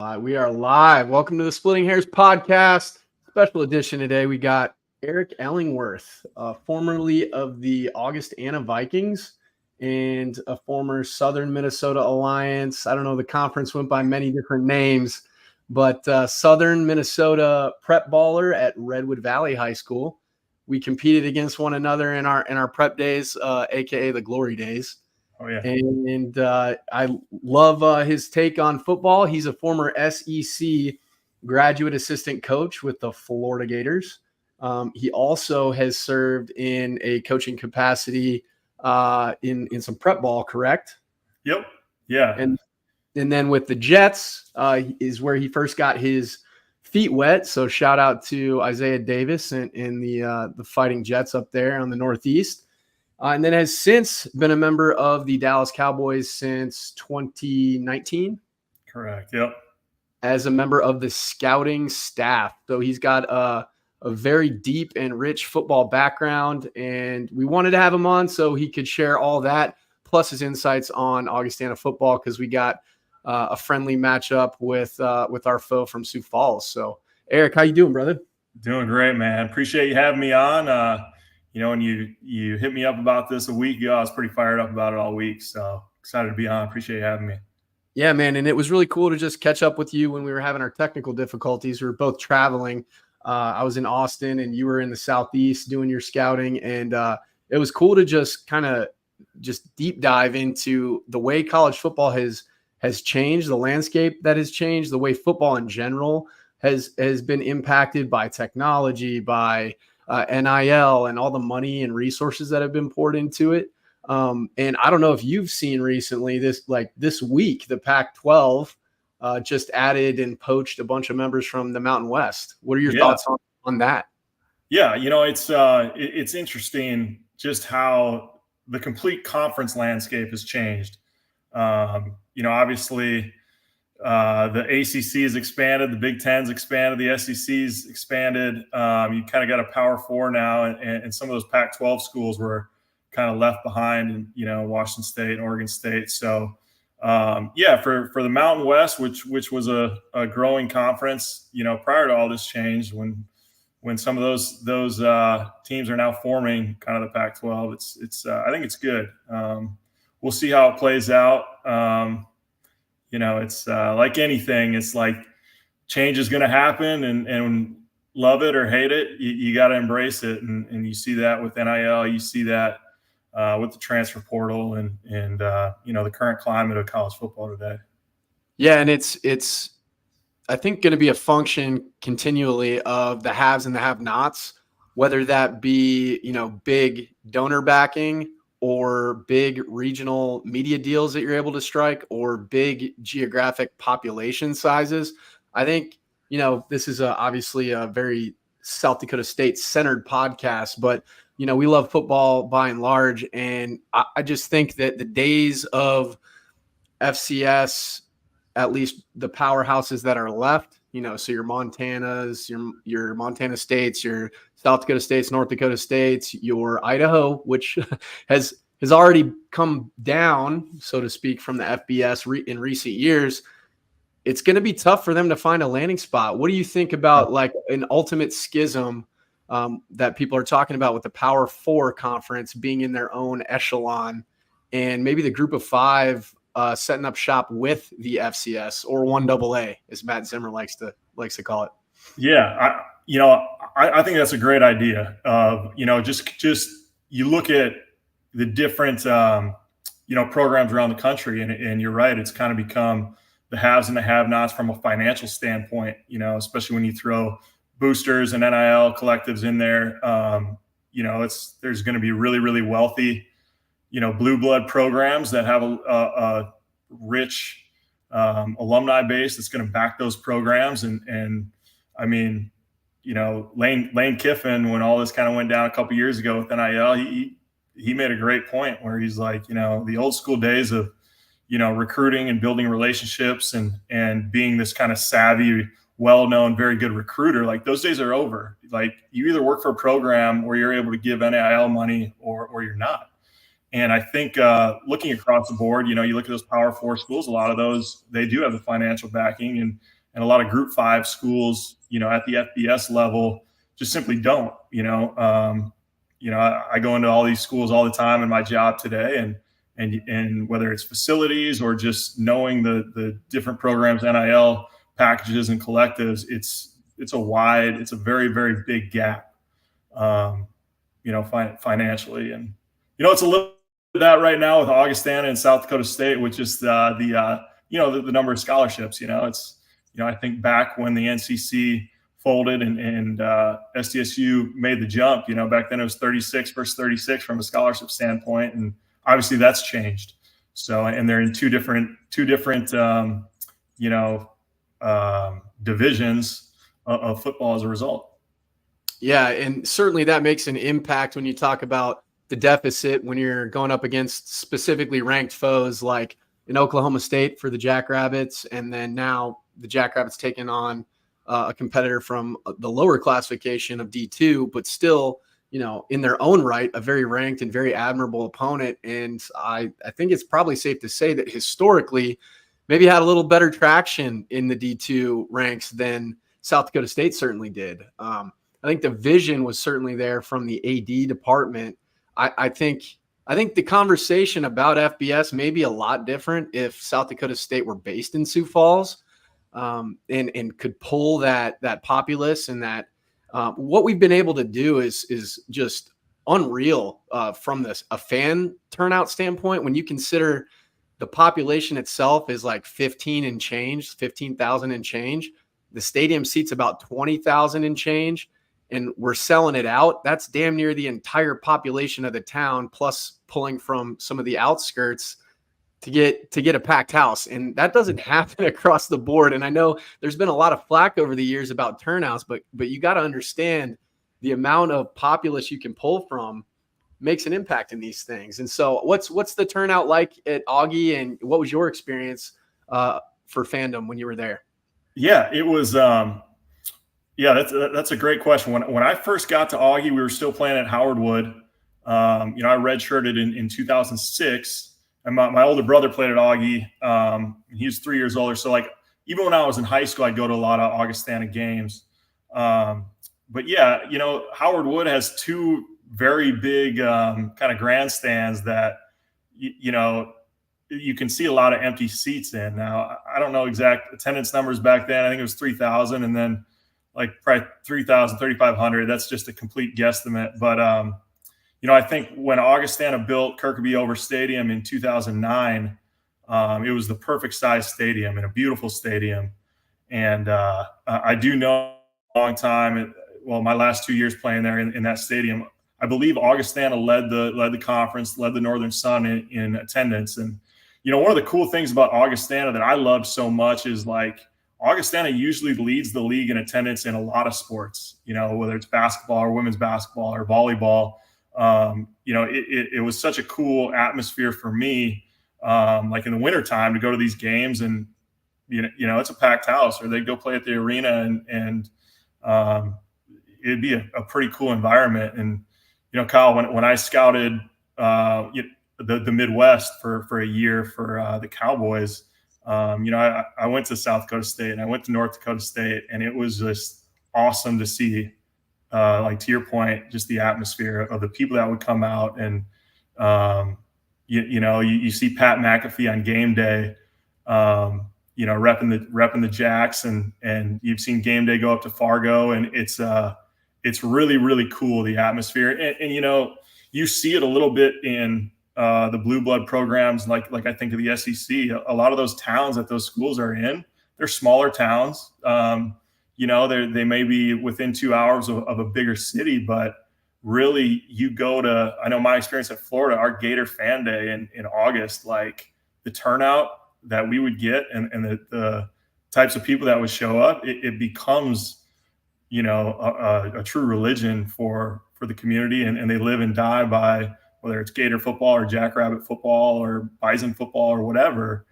We are live. Welcome to the Splitting Hairs podcast. Special edition today. We got Eric Ellingworth, formerly of the Augustana Vikings and a former Southern Minnesota Alliance. I don't know, the conference went by many different names, but Southern Minnesota prep baller at Redwood Valley High School. We competed against one another in our prep days, aka the glory days. Oh, yeah. And I love his take on football. He's a former SEC graduate assistant coach with the Florida Gators. He also has served in a coaching capacity in some prep ball, correct? Yep. Yeah. And then with the Jets is where he first got his feet wet. So shout out to Isaiah Davis and the Fighting Jets up there on the Northeast. And then has since been a member of the Dallas Cowboys since 2019. Correct. Yep. As a member of the scouting staff. So he's got a very deep and rich football background. And we wanted to have him on so he could share all that, plus his insights on Augustana football, because we got a friendly matchup with our foe from Sioux Falls. So, Eric, how you doing, brother? Doing great, man. Appreciate you having me on. When you hit me up about this a week ago, I was pretty fired up about it all week. So excited to be on. Appreciate you having me. Yeah, man. And it was really cool to just catch up with you when we were having our technical difficulties. We were both traveling. I was in Austin and you were in the Southeast doing your scouting. And it was cool to just kind of just deep dive into the way college football has changed, the landscape that has changed, the way football in general has been impacted by technology, by NIL and all the money and resources that have been poured into it. And I don't know if you've seen recently this week, the Pac-12 just added and poached a bunch of members from the Mountain West. What are your thoughts on that? Yeah. It's interesting just how the complete conference landscape has changed. Obviously, the ACC has expanded, the Big Ten's expanded, the SEC's expanded. You kind of got a Power Four now, and some of those Pac-12 schools were kind of left behind, in Washington State and Oregon State. So, for the Mountain West, which was a growing conference, prior to all this change, when some of those teams are now forming kind of the Pac-12, it's I think it's good. We'll see how it plays out. It's like anything. It's like change is going to happen, and love it or hate it, you got to embrace it. And you see that with NIL. You see that with the transfer portal and the current climate of college football today. Yeah, and it's I think going to be a function continually of the haves and the have-nots, whether that be big donor backing or big regional media deals that you're able to strike, or big geographic population sizes. I think, this is obviously a very South Dakota State centered podcast, but, we love football by and large. And I just think that the days of FCS, at least the powerhouses that are left, so your Montanas, your Montana States, your South Dakota States, North Dakota States, your Idaho, which has already come down, so to speak, from the FBS in recent years. It's going to be tough for them to find a landing spot. What do you think about like an ultimate schism that people are talking about with the Power Four conference being in their own echelon, and maybe the Group of Five setting up shop with the FCS or 1AA, as Matt Zimmer likes to call it? Yeah, I think that's a great idea. Just you look at the different programs around the country, and you're right, it's kind of become the haves and the have-nots from a financial standpoint. Especially when you throw boosters and NIL collectives in there. There's going to be really, really wealthy blue blood programs that have a rich alumni base that's going to back those programs. And I mean, Lane Kiffin, when all this kind of went down a couple years ago with NIL, he made a great point where he's like, the old school days of, recruiting and building relationships and being this kind of savvy, well-known, very good recruiter, like those days are over. Like you either work for a program where you're able to give NIL money or you're not. And I think looking across the board, you look at those Power Four schools, a lot of those, they do have the financial backing, and a lot of Group 5 schools, at the FBS level just simply don't. I go into all these schools all the time in my job today, and whether it's facilities or just knowing the different programs, NIL packages and collectives, it's a very, very big gap, financially. And, it's a little bit that right now with Augustana and South Dakota State, which is the number of scholarships. I think back when the NCC folded and SDSU made the jump, back then it was 36 versus 36 from a scholarship standpoint. And obviously that's changed. So, and they're in two different divisions of football as a result. Yeah, and certainly that makes an impact when you talk about the deficit when you're going up against specifically ranked foes like in Oklahoma State for the Jackrabbits, and then now the Jackrabbits taking on a competitor from the lower classification of D2, but still, in their own right, a very ranked and very admirable opponent. And I think it's probably safe to say that historically maybe had a little better traction in the D2 ranks than South Dakota State certainly did. I think the vision was certainly there from the AD department. I think the conversation about FBS may be a lot different if South Dakota State were based in Sioux Falls, and could pull that populace, and that what we've been able to do is just unreal from a fan turnout standpoint. When you consider the population itself is like 15,000 and change. The stadium seats about 20,000 and change, and we're selling it out. That's damn near the entire population of the town, plus pulling from some of the outskirts to get a packed house. And that doesn't happen across the board. And I know there's been a lot of flack over the years about turnouts, but you got to understand the amount of populace you can pull from makes an impact in these things. And so what's the turnout like at Augie, and what was your experience for fandom when you were there? Yeah, it was, that's a great question. When I first got to Augie, we were still playing at Howard Wood. I redshirted in 2006. And my older brother played at Augie. He was 3 years older. So, even when I was in high school, I'd go to a lot of Augustana games. But yeah, Howard Wood has two very big kind of grandstands that, you can see a lot of empty seats in. Now, I don't know exact attendance numbers back then. I think it was 3,000, and then probably 3,000, 3,500. That's just a complete guesstimate. But, I think when Augustana built Kirkby Over Stadium in 2009, it was the perfect size stadium and a beautiful stadium. And I do know a long time, my last 2 years playing there in that stadium, I believe Augustana led the conference, led the Northern Sun in attendance. And, one of the cool things about Augustana that I loved so much is Augustana usually leads the league in attendance in a lot of sports, whether it's basketball or women's basketball or volleyball. It was such a cool atmosphere for me, in the wintertime to go to these games, and, it's a packed house, or they'd go play at the arena, and it'd be a pretty cool environment. And, Kyle, when I scouted the Midwest for a year for the Cowboys, I went to South Dakota State and I went to North Dakota State, and it was just awesome to see, to your point, just the atmosphere of the people that would come out. And, you see Pat McAfee on game day, repping the Jacks, and you've seen game day go up to Fargo, and it's really, really cool, the atmosphere. And you see it a little bit in the blue blood programs, like I think of the SEC. A lot of those towns that those schools are in, they're smaller towns. They may be within 2 hours of a bigger city, but really, you go to, I know my experience at Florida, our Gator fan day in August, the turnout that we would get, and the types of people that would show up, it becomes, a true religion for the community, and they live and die by, whether it's Gator football or Jackrabbit football or Bison football or whatever.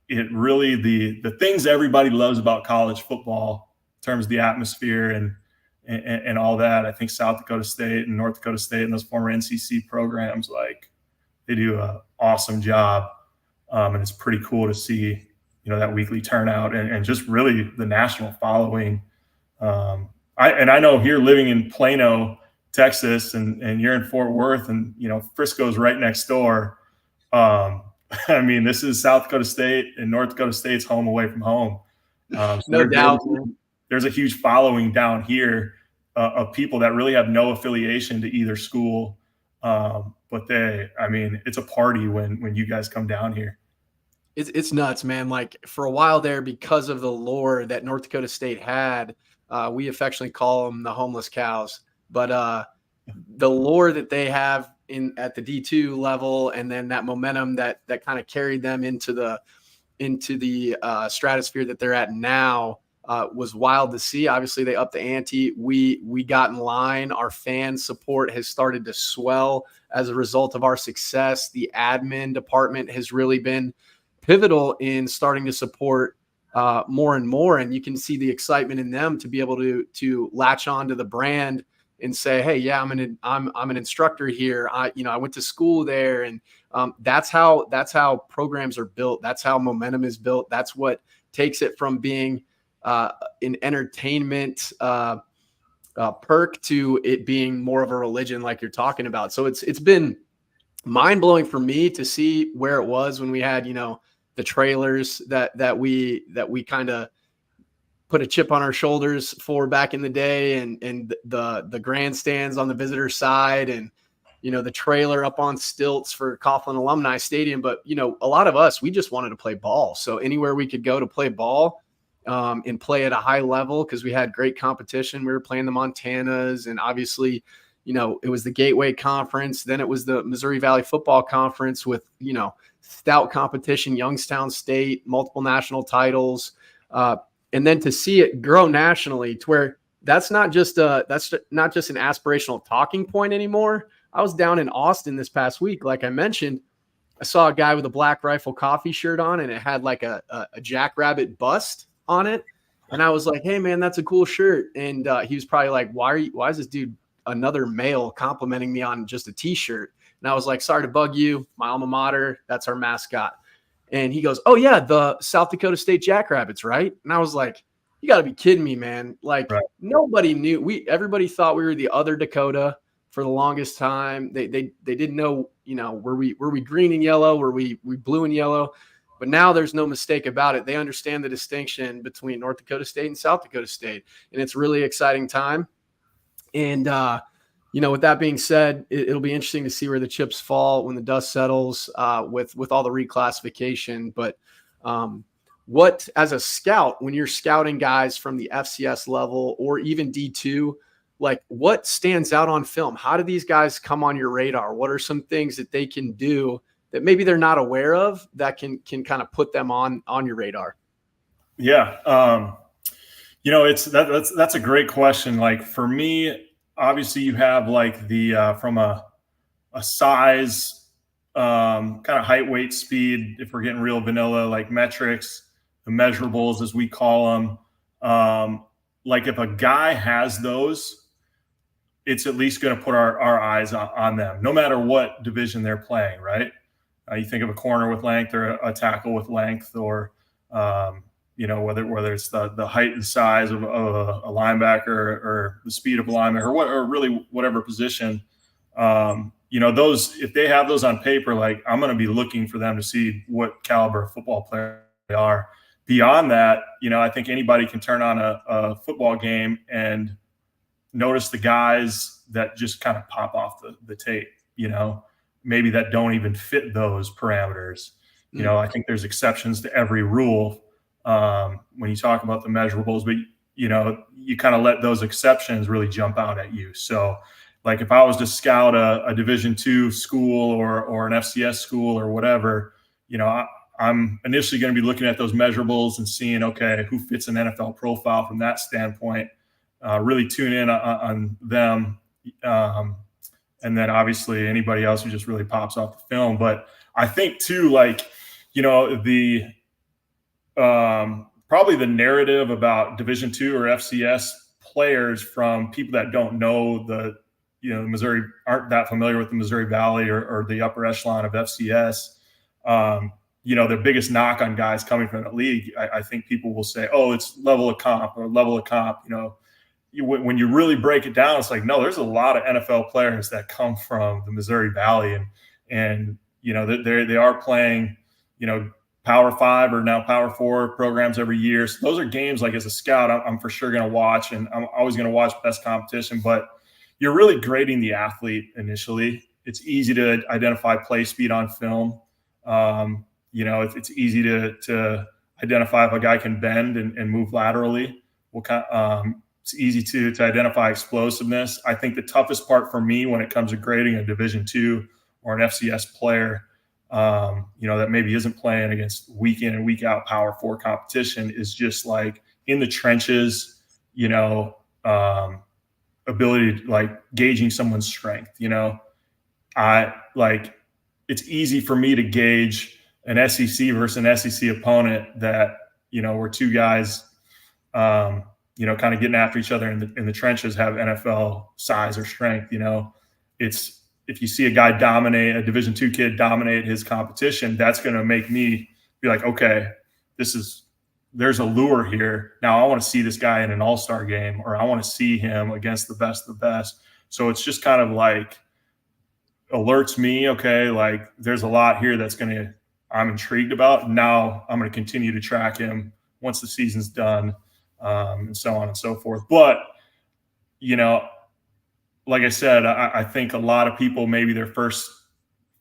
It really, the things everybody loves about college football in terms of the atmosphere and all that, I think South Dakota State and North Dakota State and those former NCC programs, they do an awesome job. And it's pretty cool to see, that weekly turnout and just really the national following. I know here living in Plano, Texas, and you're in Fort Worth, and Frisco's right next door. Um, I mean, this is South Dakota State, and North Dakota State's home away from home. So No doubt, man. there's a huge following down here of people that really have no affiliation to either school. But it's a party when you guys come down here. It's nuts, man. Like for a while there, because of the lore that North Dakota State had, we affectionately call them the homeless cows. But the lore that they have at the D2 level, and then that momentum that kind of carried them into the stratosphere that they're at now, was wild to see. Obviously, they upped the ante. We got in line. Our fan support has started to swell as a result of our success. The admin department has really been pivotal in starting to support more and more, and you can see the excitement in them to be able to latch on to the brand and say, hey, yeah, I'm an instructor here. I went to school there, and that's how programs are built. That's how momentum is built. That's what takes it from being an entertainment perk to it being more of a religion, like you're talking about. So it's been mind blowing for me to see where it was when we had the trailers that we kind of put a chip on our shoulders for back in the day, and the grandstands on the visitor side, and the trailer up on stilts for Coughlin Alumni Stadium. But a lot of us, we just wanted to play ball. So anywhere we could go to play ball and play at a high level, because we had great competition. We were playing the Montanas, and obviously it was the Gateway Conference. Then it was the Missouri Valley Football Conference with stout competition, Youngstown State, multiple national titles, and then to see it grow nationally to where that's not just an aspirational talking point anymore. I was down in Austin this past week, like I mentioned. I saw a guy with a Black Rifle Coffee shirt on, and it had like a jackrabbit bust on it, and I was like, "Hey, man, that's a cool shirt." And he was probably like, "Why is this dude, another male, complimenting me on just a T-shirt?" And I was like, "Sorry to bug you. My alma mater, that's our mascot." And he goes, "Oh yeah, the South Dakota State Jackrabbits, right?" And I was like, "You got to be kidding me, man!" Like Right. nobody knew. Everybody thought we were the other Dakota for the longest time. They didn't know, were we green and yellow? Were we blue and yellow? But now there's no mistake about it. They understand the distinction between North Dakota State and South Dakota State, and it's a really exciting time. And with that being said, it'll be interesting to see where the chips fall when the dust settles with all the reclassification. But what, as a scout, when you're scouting guys from the FCS level or even D2, like what stands out on film? How do these guys come on your radar? What are some things that they can do that maybe they're not aware of that can kind of put them on your radar? Yeah. That's a great question. Like for me, obviously you have like the from a size, kind of height, weight, speed. If we're getting real vanilla, like metrics, the measurables as we call them. Like if a guy has those, it's at least going to put our eyes on them, no matter what division they're playing. Right? You think of a corner with length or a tackle with length, or whether it's the height and size of a linebacker or the speed of a linebacker, or really whatever position. Those, if they have those on paper, like I'm going to be looking for them to see what caliber of football player they are. Beyond that, I think anybody can turn on a football game and notice the guys that just kind of pop off the tape, maybe that don't even fit those parameters. I think there's exceptions to every rule when you talk about the measurables, but you kind of let those exceptions really jump out at you. So like if I was to scout a Division II school or an FCS school or whatever, I'm initially going to be looking at those measurables and seeing, okay, who fits an NFL profile from that standpoint, really tune in on them. And then obviously anybody else who just really pops off the film. But I think too, like, probably the narrative about Division II or FCS players from people that don't know the Missouri aren't that familiar with the Missouri Valley or the upper echelon of FCS, the biggest knock on guys coming from the league, I think people will say, oh, it's level of comp. When you really break it down, it's like, no, there's a lot of NFL players that come from the Missouri Valley, and they are playing, Power 5 or now Power 4 programs every year. So those are games, like, as a scout, I'm for sure going to watch, and I'm always going to watch best competition. But you're really grading the athlete initially. It's easy to identify play speed on film. It's easy to identify if a guy can bend and move laterally. It's easy to identify explosiveness. I think the toughest part for me when it comes to grading a Division II or an FCS player, that maybe isn't playing against week in and week out Power 4 competition, is just like in the trenches, ability to, like, gauging someone's strength. It's easy for me to gauge an SEC versus an SEC opponent that, where two guys, kind of getting after each other in the trenches, have NFL size or strength. It's, if you see a guy dominate, a Division II kid dominate his competition, that's going to make me be like, okay, there's a lure here. Now I want to see this guy in an all-star game, or I want to see him against the best of the best. So it's just kind of like alerts me, okay, like, there's a lot here I'm intrigued about. Now I'm going to continue to track him once the season's done, and so on and so forth. But, like I said, I think a lot of people, maybe their first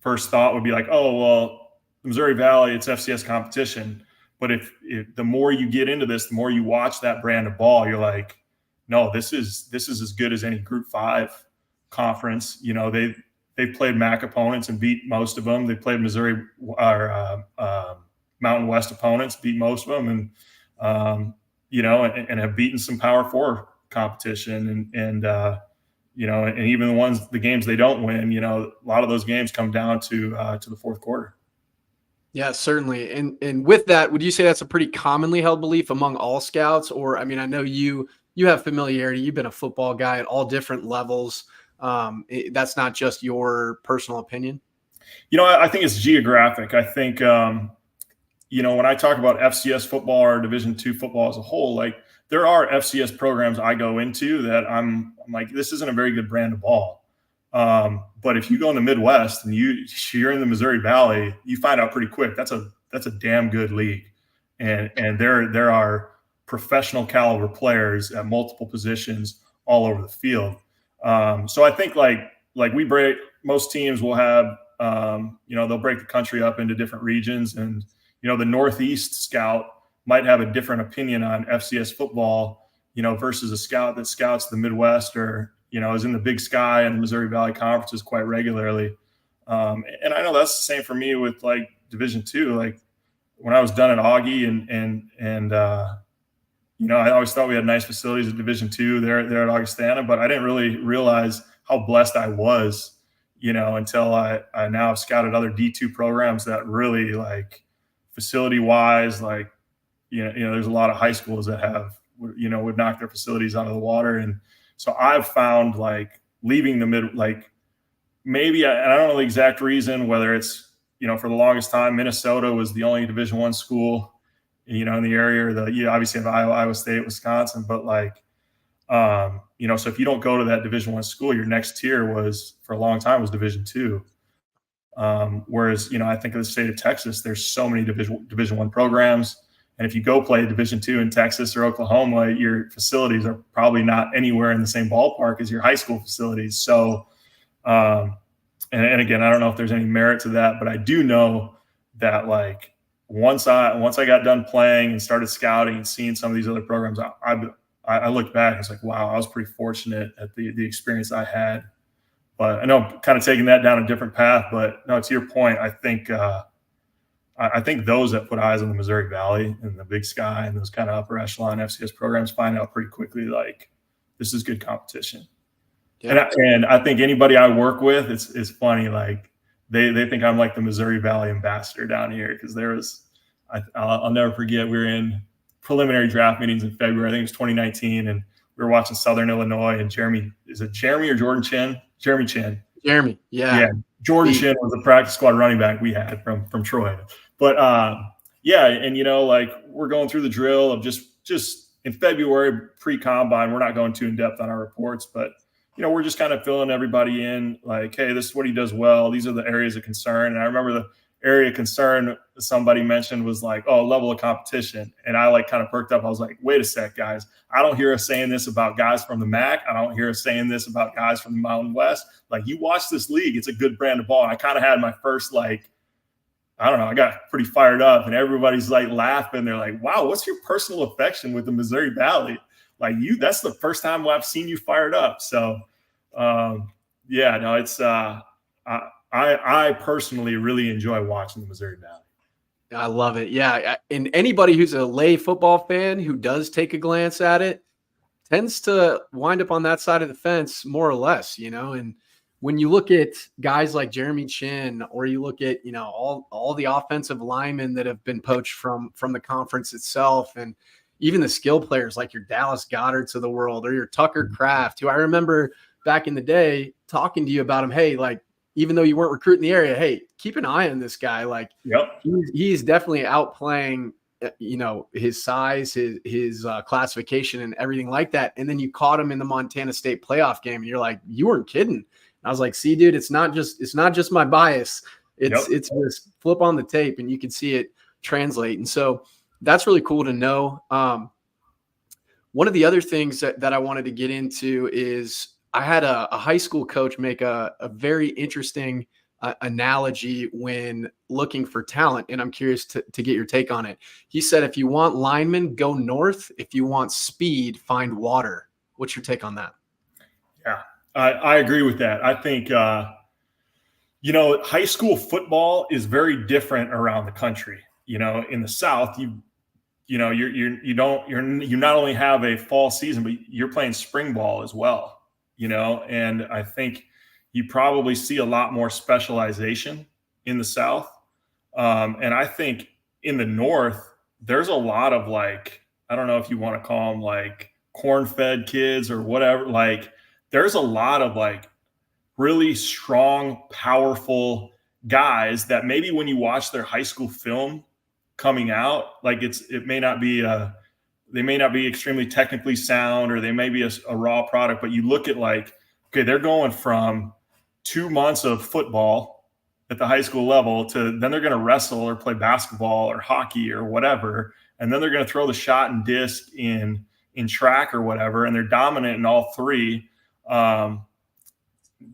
thought would be like, oh, well, the Missouri Valley, it's FCS competition. But if the more you get into this, the more you watch that brand of ball, you're like, no, this is as good as any Group 5 conference. They've played MAC opponents and beat most of them. They played Missouri or Mountain West opponents, beat most of them, and and have beaten some Power 4 competition, and even the games they don't win, a lot of those games come down to the fourth quarter. Yeah, certainly. And with that, would you say that's a pretty commonly held belief among all scouts? Or, I mean, I know you have familiarity. You've been a football guy at all different levels. That's not just your personal opinion. I think it's geographic. I think, when I talk about FCS football or Division II football as a whole, like, there are FCS programs I go into that I'm like, this isn't a very good brand of ball. But if you go in the Midwest and you're in the Missouri Valley, you find out pretty quick that's a damn good league, and there are professional caliber players at multiple positions all over the field. So I think like most teams will have, they'll break the country up into different regions, and the Northeast scout might have a different opinion on FCS football, versus a scout that scouts the Midwest or, is in the Big Sky and the Missouri Valley conferences quite regularly. And I know that's the same for me with, like, Division II. Like, when I was done at Augie and I always thought we had nice facilities at Division II there at Augustana, but I didn't really realize how blessed I was, until I now have scouted other D2 programs that really, like, facility wise, like, there's a lot of high schools that have, would knock their facilities out of the water. And so I've found, like, leaving the maybe, I don't know the exact reason, whether it's, for the longest time, Minnesota was the only Division I school, in the area, or you obviously have Iowa State, Wisconsin, but, like, so if you don't go to that Division I school, your next tier was, for a long time, was Division II. Whereas, I think of the state of Texas, there's so many Division I programs. And if you go play Division II in Texas or Oklahoma, your facilities are probably not anywhere in the same ballpark as your high school facilities. So, and again, I don't know if there's any merit to that, but I do know that, like, once I got done playing and started scouting and seeing some of these other programs, I looked back and was like, wow, I was pretty fortunate at the experience I had. But I know I'm kind of taking that down a different path. But no, to your point, I think those that put eyes on the Missouri Valley and the Big Sky and those kind of upper echelon FCS programs find out pretty quickly, like, this is good competition. Yeah. And I think anybody I work with, it's funny, like, they think I'm like the Missouri Valley ambassador down here, because I'll never forget, we were in preliminary draft meetings in February. I think it was 2019, and we were watching Southern Illinois, and is it Jeremy or Jordan Chin? Jeremy Chin. Jeremy, yeah. Jordan Chin was the practice squad running back we had from Troy. But and like we're going through the drill of just in February pre-combine. We're not going too in depth on our reports, but we're just kind of filling everybody in. Like, hey, this is what he does well. These are the areas of concern. And I remember the area of concern somebody mentioned was like, oh, level of competition. And I like kind of perked up. I was like, wait a sec, guys. I don't hear us saying this about guys from the MAC. I don't hear us saying this about guys from the Mountain West. Like, you watch this league, it's a good brand of ball. And I kind of had my first, like, I don't know, I got pretty fired up, and everybody's like laughing. They're like, wow, what's your personal affection with the Missouri Valley? Like, that's the first time I've seen you fired up. So, it's I personally really enjoy watching the Missouri Valley. I love it. Yeah. And anybody who's a lay football fan who does take a glance at it tends to wind up on that side of the fence more or less, and when you look at guys like Jeremy Chin, or you look at, all the offensive linemen that have been poached from the conference itself, and even the skill players like your Dallas Goddards of the world, or your Tucker Kraft, who I remember back in the day talking to you about him. Hey, like, even though you weren't recruiting the area, hey, keep an eye on this guy. Like, he's definitely outplaying, his size, his classification and everything like that. And then you caught him in the Montana State playoff game, and you're like, you weren't kidding. I was like, see, dude, it's not just my bias. It's just flip on the tape and you can see it translate. And so that's really cool to know. One of the other things that I wanted to get into is I had a high school coach make a very interesting analogy when looking for talent. And I'm curious to get your take on it. He said, if you want linemen, go north. If you want speed, find water. What's your take on that? Yeah. I agree with that. I think, high school football is very different around the country. In the South, you not only have a fall season, but you're playing spring ball as well. And I think you probably see a lot more specialization in the South. And I think in the North, there's a lot of, like, I don't know if you want to call them like corn-fed kids or whatever, like, there's a lot of like really strong, powerful guys that maybe when you watch their high school film coming out, like they may not be extremely technically sound, or they may be a raw product, but you look at like, okay, they're going from 2 months of football at the high school level to then they're going to wrestle or play basketball or hockey or whatever. And then they're going to throw the shot and disc in track or whatever. And they're dominant in all three.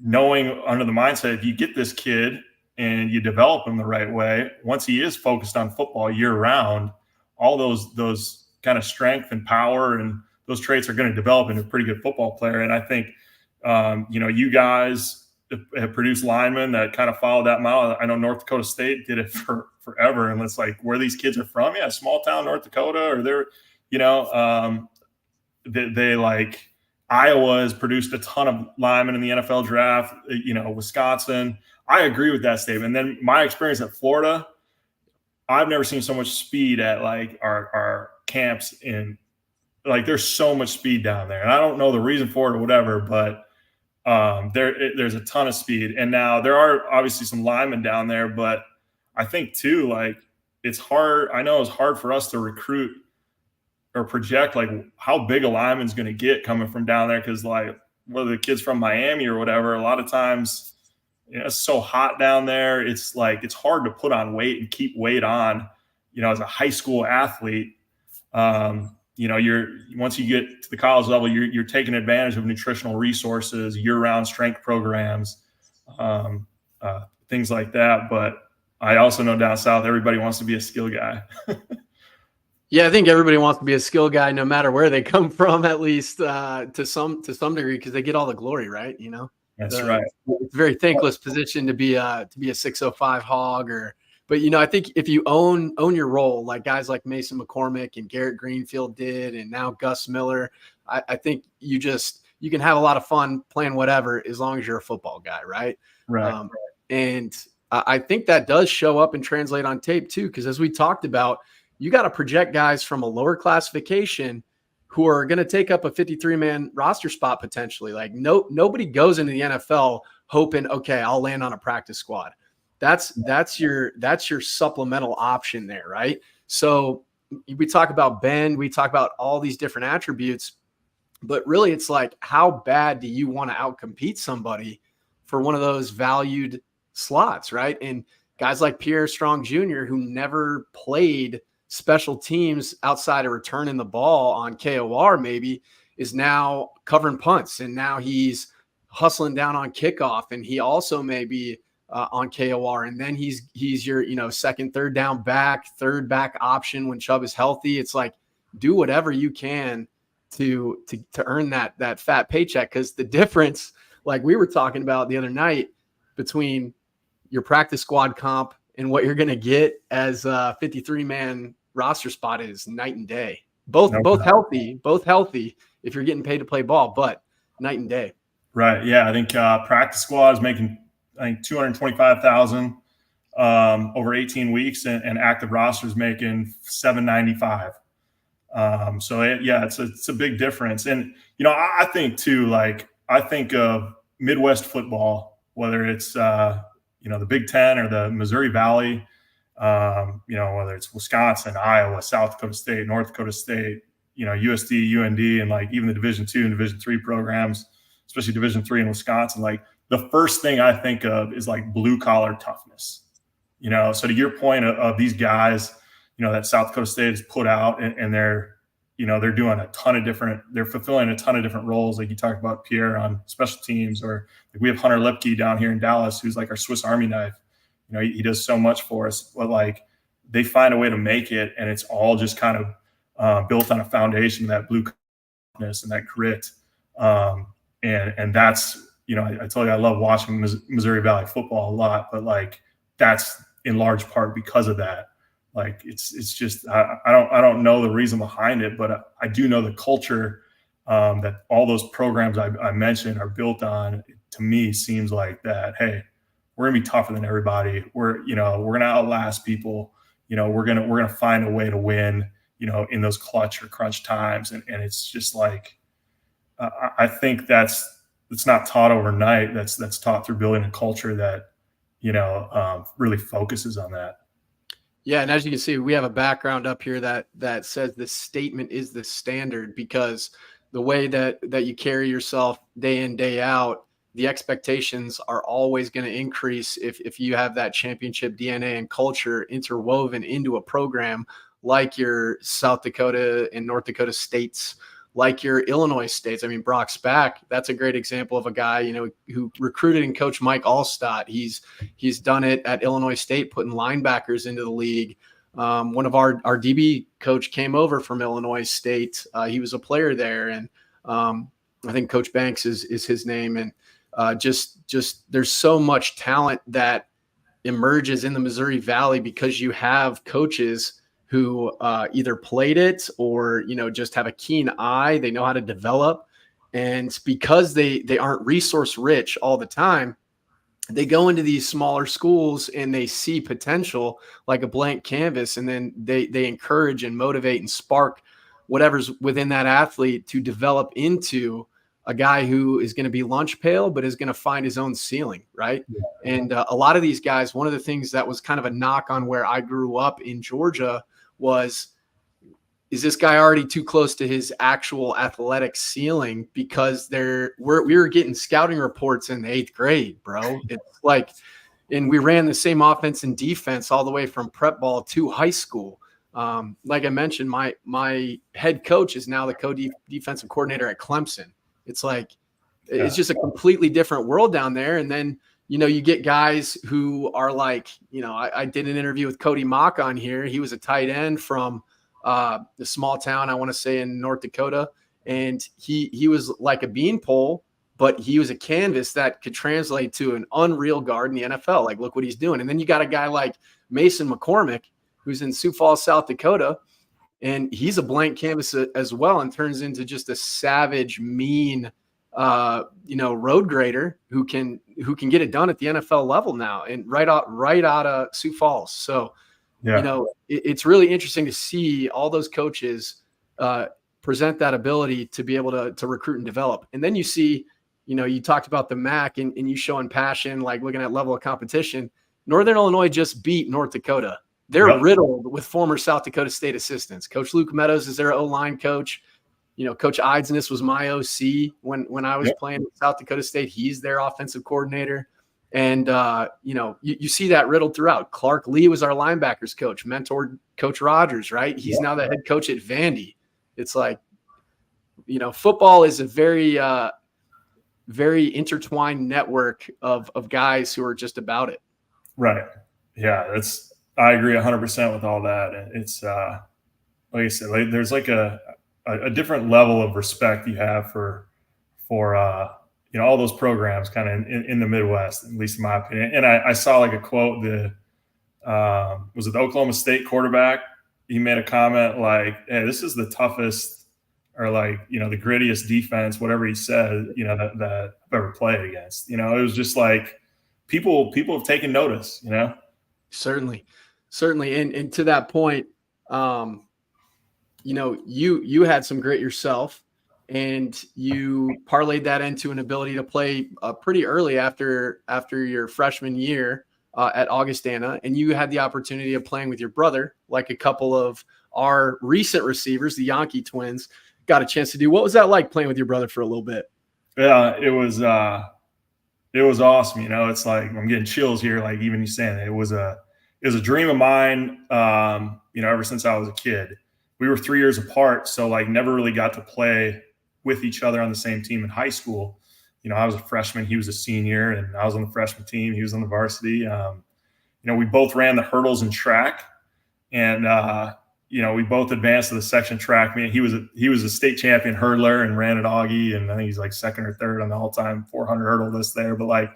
Knowing under the mindset, if you get this kid and you develop him the right way, once he is focused on football year round, all those kind of strength and power and those traits are going to develop into a pretty good football player. And I think, you guys have produced linemen that kind of follow that model. I know North Dakota State did it for forever. And it's like, where these kids are from. Yeah. Small town, North Dakota, or they're, they like, Iowa has produced a ton of linemen in the NFL draft, Wisconsin. I agree with that statement. And then my experience at Florida, I've never seen so much speed at like our camps in, like, there's so much speed down there. And I don't know the reason for it or whatever, but there's a ton of speed. And now there are obviously some linemen down there, but I think too, like, it's hard. I know it's hard for us to recruit or project like how big a lineman's going to get coming from down there. Cause like whether the kid's from Miami or whatever, a lot of times, it's so hot down there. It's like, it's hard to put on weight and keep weight on, as a high school athlete. Once you get to the college level, you're taking advantage of nutritional resources, year-round strength programs, things like that. But I also know down south, everybody wants to be a skill guy. Yeah, I think everybody wants to be a skill guy, no matter where they come from, at least to some degree, because they get all the glory, right? That's right. It's a very thankless position to be a 605 hog, but I think if you own your role, like guys like Mason McCormick and Garrett Greenfield did, and now Gus Miller, I think you can have a lot of fun playing whatever as long as you're a football guy, right? Right. And I think that does show up and translate on tape too, because as we talked about, you got to project guys from a lower classification who are going to take up a 53-man roster spot potentially. Like nobody goes into the NFL hoping, okay, I'll land on a practice squad. That's your supplemental option there, right? So we talk about Ben, we talk about all these different attributes, but really it's like, how bad do you want to outcompete somebody for one of those valued slots, right? And guys like Pierre Strong Jr., who never played special teams outside of returning the ball on KOR, maybe, is now covering punts, and now he's hustling down on kickoff, and he also may be on KOR, and then he's your second, third down back, third back option when Chubb is healthy. It's like, do whatever you can to earn that fat paycheck, because the difference, like we were talking about the other night, between your practice squad comp and what you're going to get as a 53-man roster spot is night and day. Both healthy if you're getting paid to play ball, but night and day. Right. Yeah. I think practice squad is making, I think, $225,000 over 18 weeks, and active roster is making $795. It's a big difference. And, I think too, like, I think of Midwest football, whether it's, the Big Ten or the Missouri Valley, whether it's Wisconsin, Iowa, South Dakota State, North Dakota State, USD, UND, and like even the Division II and Division III programs, especially Division III in Wisconsin. Like, the first thing I think of is like blue collar toughness. So to your point of these guys, that South Dakota State has put out, and they're doing they're fulfilling a ton of different roles. Like you talked about Pierre on special teams, or like we have Hunter Lipke down here in Dallas, who's like our Swiss Army knife. He does so much for us, but like they find a way to make it, and it's all just kind of built on a foundation of that blue collarness and that grit. And that's, I told you I love watching Missouri Valley football a lot, but like that's in large part because of that. Like it's just I don't know the reason behind it, but I do know the culture that all those programs I mentioned are built on. To me, seems like that. Hey, we're gonna be tougher than everybody. We're gonna outlast people. We're gonna find a way to win. In those clutch or crunch times, and it's just like I think it's not taught overnight. That's taught through building a culture that really focuses on that. Yeah, and as you can see, we have a background up here that says this statement is the standard, because the way that you carry yourself day in, day out, the expectations are always going to increase if you have that championship DNA and culture interwoven into a program like your South Dakota and North Dakota states, like your Illinois states. I mean, Brock Spack, that's a great example of a guy, who recruited and coached Mike Allstott. He's done it at Illinois State, putting linebackers into the league. One of our DB coach came over from Illinois State. He was a player there. And I think Coach Banks is his name. And just there's so much talent that emerges in the Missouri Valley because you have coaches who either played it or, just have a keen eye. They know how to develop. And because they aren't resource rich all the time, they go into these smaller schools and they see potential like a blank canvas. And then they encourage and motivate and spark whatever's within that athlete to develop into a guy who is going to be lunch pail, but is going to find his own ceiling. Right. Yeah. And a lot of these guys, one of the things that was kind of a knock on where I grew up in Georgia was, is this guy already too close to his actual athletic ceiling? Because we were getting scouting reports in the 8th grade, bro. It's like, and we ran the same offense and defense all the way from prep ball to high school. Like I mentioned, my head coach is now the co-defensive coordinator at Clemson. It's like, it's just a completely different world down there. And then, you get guys who are like, I did an interview with Cody Mock on here. He was a tight end from the small town, I want to say, in North Dakota. And he was like a beanpole, but he was a canvas that could translate to an unreal guard in the NFL. Like, look what he's doing. And then you got a guy like Mason McCormick, who's in Sioux Falls, South Dakota. And he's a blank canvas as well, and turns into just a savage, mean, road grader who can get it done at the NFL level now, and right out of Sioux Falls. So, yeah. It's really interesting to see all those coaches present that ability to be able to recruit and develop. And then you see, you talked about the MAC and you showing passion, like looking at level of competition. Northern Illinois just beat North Dakota. They're riddled with former South Dakota State assistants. Coach Luke Meadows is their O-line coach. Coach Eidsness was my OC when I was playing at South Dakota State. He's their offensive coordinator. And, you see that riddled throughout. Clark Lee was our linebackers coach, mentored Coach Rogers, right? He's now the head coach at Vandy. It's like, football is a very, very intertwined network of guys who are just about it. Right. Yeah, I agree 100% with all that. It's like I said, there's like a different level of respect you have for all those programs kind of in the Midwest, at least in my opinion. And I saw like a quote was it the Oklahoma State quarterback? He made a comment like, "Hey, this is the toughest or like, the grittiest defense," whatever he said, that I've ever played against. It was just like people have taken notice, Certainly. And to that point, you had some grit yourself, and you parlayed that into an ability to play pretty early after your freshman year at Augustana, and you had the opportunity of playing with your brother, like a couple of our recent receivers, the Yankee twins, got a chance to do. What was that like playing with your brother for a little bit? Yeah, it was awesome. It's like I'm getting chills here. Like even you saying it was a dream of mine. Ever since I was a kid. We were 3 years apart, so like never really got to play with each other on the same team in high school. I was a freshman, he was a senior, and I was on the freshman team. He was on the varsity. We both ran the hurdles and track, and we both advanced to the section track. I mean, he was a state champion hurdler and ran at Augie, and I think he's like second or third on the all-time 400 hurdle list there. But like,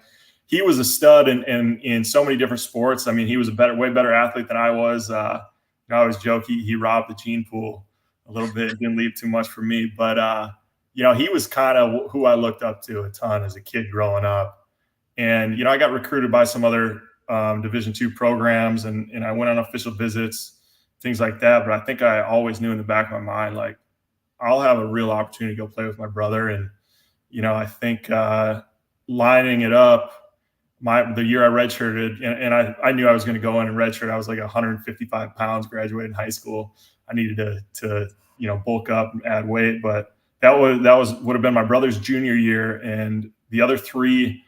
he was a stud in so many different sports. I mean, he was way better athlete than I was. I always joke he robbed the gene pool a little bit, didn't leave too much for me. But he was kind of who I looked up to a ton as a kid growing up. And I got recruited by some other Division II programs, and I went on official visits, things like that. But I think I always knew in the back of my mind, like, I'll have a real opportunity to go play with my brother. And I think lining it up. The year I redshirted, and I knew I was going to go in and redshirt. I was like 155 pounds, graduated high school. I needed to bulk up and add weight, but that would have been my brother's junior year, and the other three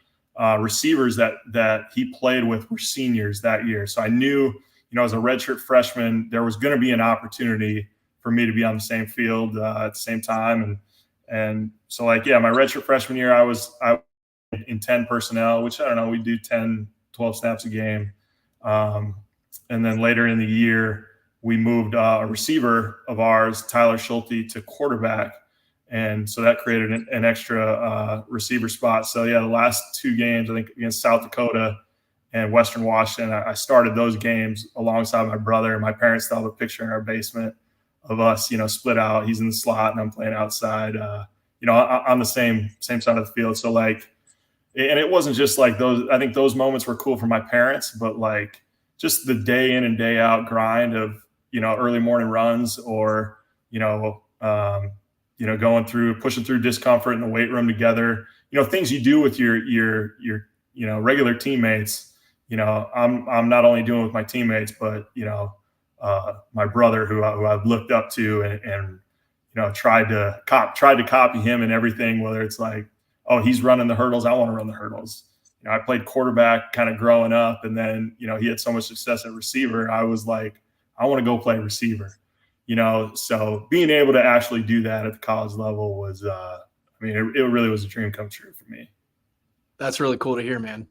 receivers that he played with were seniors that year. So I knew, as a redshirt freshman, there was going to be an opportunity for me to be on the same field at the same time, and so my redshirt freshman year, I was in 10 personnel, which I don't know, we do 10, 12 snaps a game. And then later in the year, we moved a receiver of ours, Tyler Schulte, to quarterback. And so that created an extra receiver spot. So the last two games, I think against South Dakota and Western Washington, I started those games alongside my brother. My parents still have a picture in our basement of us, split out. He's in the slot and I'm playing outside, on the same side of the field. So and it wasn't just like those. I think those moments were cool for my parents, but like just the day in and day out grind of early morning runs or pushing through discomfort in the weight room together. Things you do with your regular teammates. I'm not only doing with my teammates, but my brother who I've looked up to and tried to copy him in everything. Whether it's like, oh, he's running the hurdles, I want to run the hurdles. I played quarterback kind of growing up, and then, he had so much success at receiver. I was like, I want to go play receiver, so being able to actually do that at the college level was, it really was a dream come true for me. That's really cool to hear, man.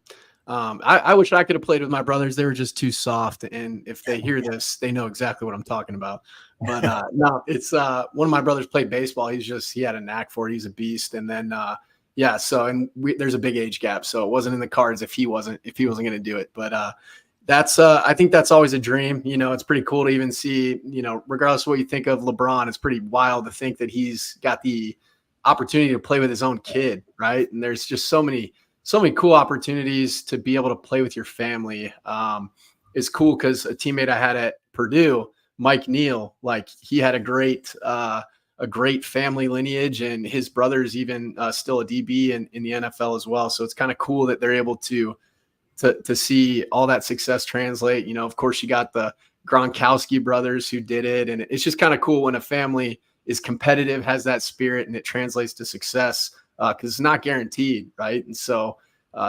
I wish I could have played with my brothers. They were just too soft. And if they hear this, they know exactly what I'm talking about. But no, it's one of my brothers played baseball. He had a knack for it. He's a beast. And then, there's a big age gap. So it wasn't in the cards if he wasn't going to do it. But I think that's always a dream. It's pretty cool to even see, regardless of what you think of LeBron, it's pretty wild to think that he's got the opportunity to play with his own kid. Right. And there's just so many cool opportunities to be able to play with your family. Is cool because a teammate I had at Purdue, Mike Neal, like he had a great a great family lineage, and his brother is even still a DB in the NFL as well. So it's kind of cool that they're able to see all that success translate. You know, of course, you got the Gronkowski brothers who did it, and it's just kind of cool when a family is competitive, has that spirit, and it translates to success, because it's not guaranteed, right? And so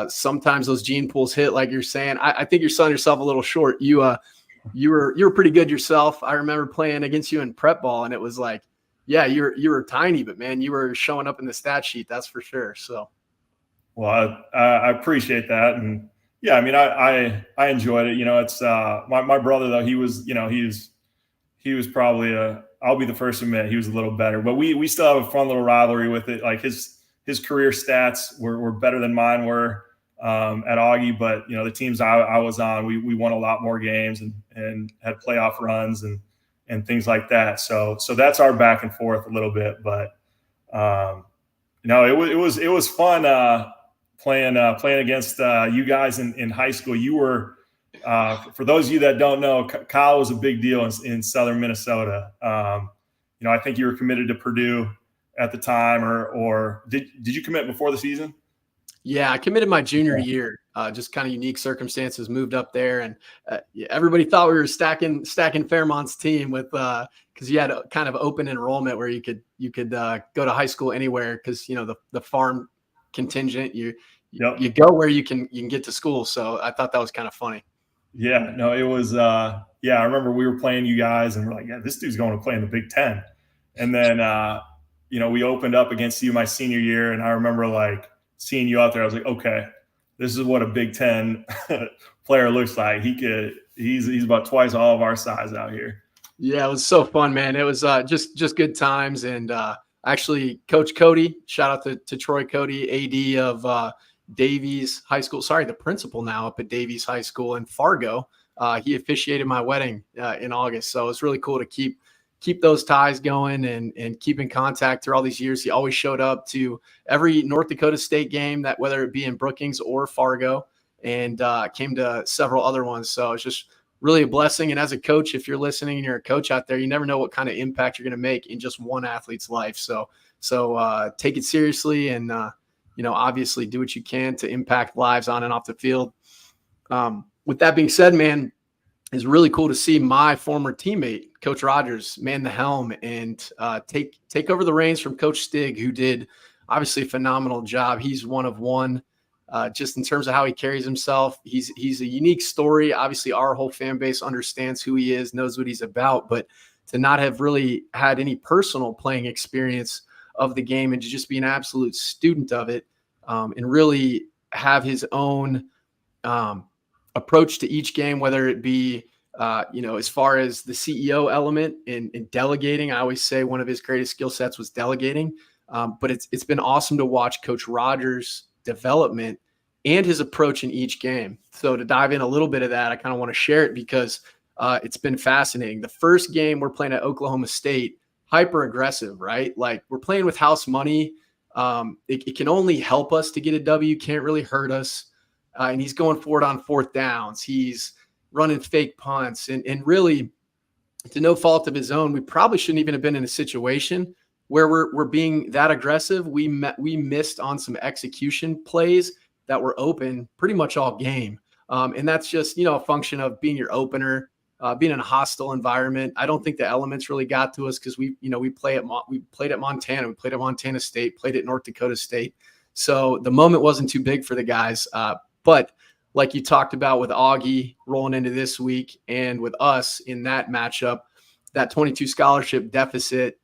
sometimes those gene pools hit, like you're saying. I think you're selling yourself a little short. You were pretty good yourself. I remember playing against you in prep ball, and it was like, yeah, you were tiny, but man, you were showing up in the stat sheet. That's for sure. So, well, I appreciate that, and yeah, I mean, I enjoyed it. You know, it's my brother though. He was, you know, he was probably I'll be the first to admit he was a little better, but we still have a fun little rivalry with it. Like his career stats were better than mine were at Augie, but you know, the teams I was on, we won a lot more games and had playoff runs and things like that. So that's our back and forth a little bit, but no, it was fun playing against you guys in high school. You were, for those of you that don't know, Kyle was a big deal in southern Minnesota. You know, I think you were committed to Purdue at the time, or did you commit before the season? Yeah, I committed my junior year. Just kind of unique circumstances, moved up there, and everybody thought we were stacking Fairmont's team with because you had a kind of open enrollment where you could go to high school anywhere, because you know the farm contingent, you go where you can get to school. So I thought that was kind of funny. Yeah, no, it was yeah, I remember we were playing you guys and we're like, yeah, this dude's going to play in the Big Ten. And then you know, we opened up against you my senior year, and I remember like seeing you out there. I was like, okay, this is what a Big Ten player looks like. He's about twice all of our size out here. Yeah, it was so fun, man. It was just good times. And actually, Coach Cody, shout out to Troy Cody, AD of Davies High School. Sorry, the principal now up at Davies High School in Fargo. He officiated my wedding in August. So it's really cool to keep those ties going and keep in contact through all these years. He always showed up to every North Dakota State game, that whether it be in Brookings or Fargo, and came to several other ones. So it's just really a blessing. And as a coach, if you're listening and you're a coach out there, you never know what kind of impact you're going to make in just one athlete's life. So take it seriously, and you know, obviously do what you can to impact lives on and off the field. With that being said, man, it's really cool to see my former teammate, Coach Rogers, man the helm and take over the reins from Coach Stig, who did obviously a phenomenal job. He's one of one, just in terms of how he carries himself. He's a unique story. Obviously, our whole fan base understands who he is, knows what he's about, but to not have really had any personal playing experience of the game and to just be an absolute student of it, and really have his own approach to each game, whether it be, you know, as far as the CEO element in delegating. I always say one of his greatest skill sets was delegating. But it's been awesome to watch Coach Rogers' development and his approach in each game. So to dive in a little bit of that, I kind of want to share it because it's been fascinating. The first game we're playing at Oklahoma State, hyper aggressive, right? Like we're playing with house money. It can only help us to get a W, can't really hurt us. And he's going for it on fourth downs. He's running fake punts, and really, to no fault of his own, we probably shouldn't even have been in a situation where we're being that aggressive. We missed on some execution plays that were open pretty much all game. And that's just, you know, a function of being your opener, being in a hostile environment. I don't think the elements really got to us because we played at Montana, we played at Montana State, played at North Dakota State. So the moment wasn't too big for the guys. But like you talked about with Augie rolling into this week and with us in that matchup, that 22 scholarship deficit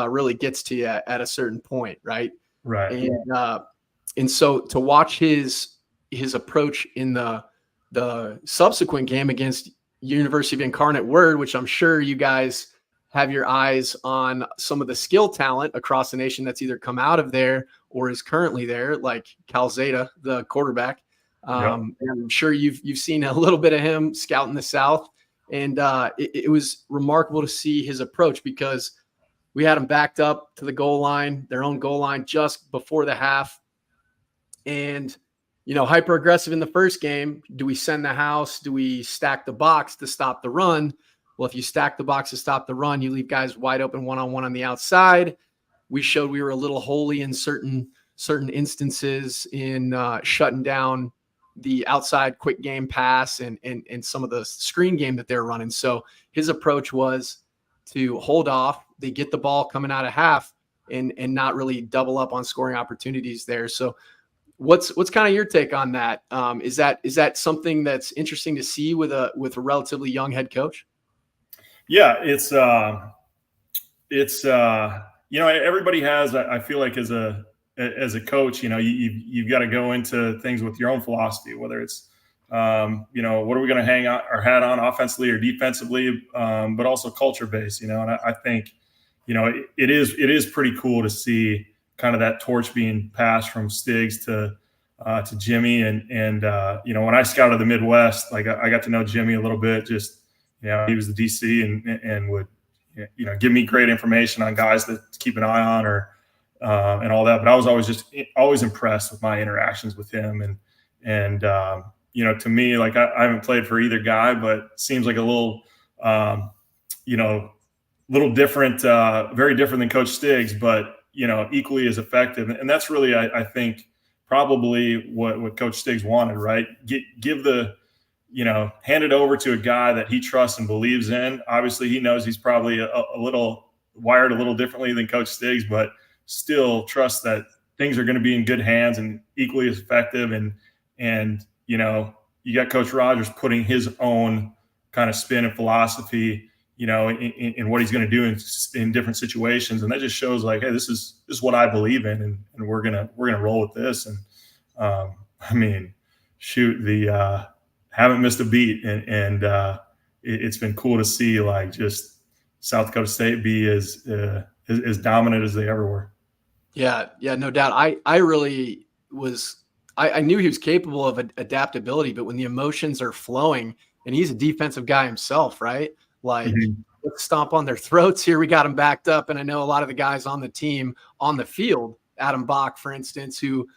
really gets to you at a certain point, right? Right. And so to watch his approach in the subsequent game against University of Incarnate Word, which I'm sure you guys have your eyes on some of the skill talent across the nation that's either come out of there or is currently there, like Calzada, the quarterback. And I'm sure you've seen a little bit of him scouting the South, and it was remarkable to see his approach because we had him backed up to the goal line, their own goal line, just before the half, and you know, hyper aggressive in the first game. Do we send the house? Do we stack the box to stop the run? Well, if you stack the box to stop the run, you leave guys wide open one-on-one on the outside. We showed we were a little holy in certain instances in shutting down the outside quick game pass and some of the screen game that they're running. So his approach was to hold off. They get the ball coming out of half and not really double up on scoring opportunities there. So what's kind of your take on that? Is that something that's interesting to see with a relatively young head coach? Yeah, it's everybody has, I feel like as a coach, you've got to go into things with your own philosophy, whether it's, what are we going to hang our hat on offensively or defensively, but also culture based, and I think, it is pretty cool to see kind of that torch being passed from Stiggs to Jimmy. And when I scouted the Midwest, like I got to know Jimmy a little bit, just, he was the DC and would, give me great information on guys to keep an eye on and all that. But I was always impressed with my interactions with him. And to me, like I haven't played for either guy, but seems like a little, little different, very different than Coach Stiggs, but, equally as effective. And that's really, I think, probably what Coach Stiggs wanted, right? Give the, hand it over to a guy that he trusts and believes in. Obviously, he knows he's probably a little wired a little differently than Coach Stiggs, but still trust that things are going to be in good hands and equally as effective. And you got Coach Rogers putting his own kind of spin and philosophy, in what he's going to do in different situations, and that just shows like, hey, this is what I believe in, and we're gonna roll with this. And haven't missed a beat, and it's been cool to see like just South Dakota State be as dominant as they ever were. Yeah, no doubt. I really was. I knew he was capable of adaptability, but when the emotions are flowing, and he's a defensive guy himself, right? Like, let's stomp on their throats here. We got him backed up, and I know a lot of the guys on the team on the field, Adam Bach, for instance, who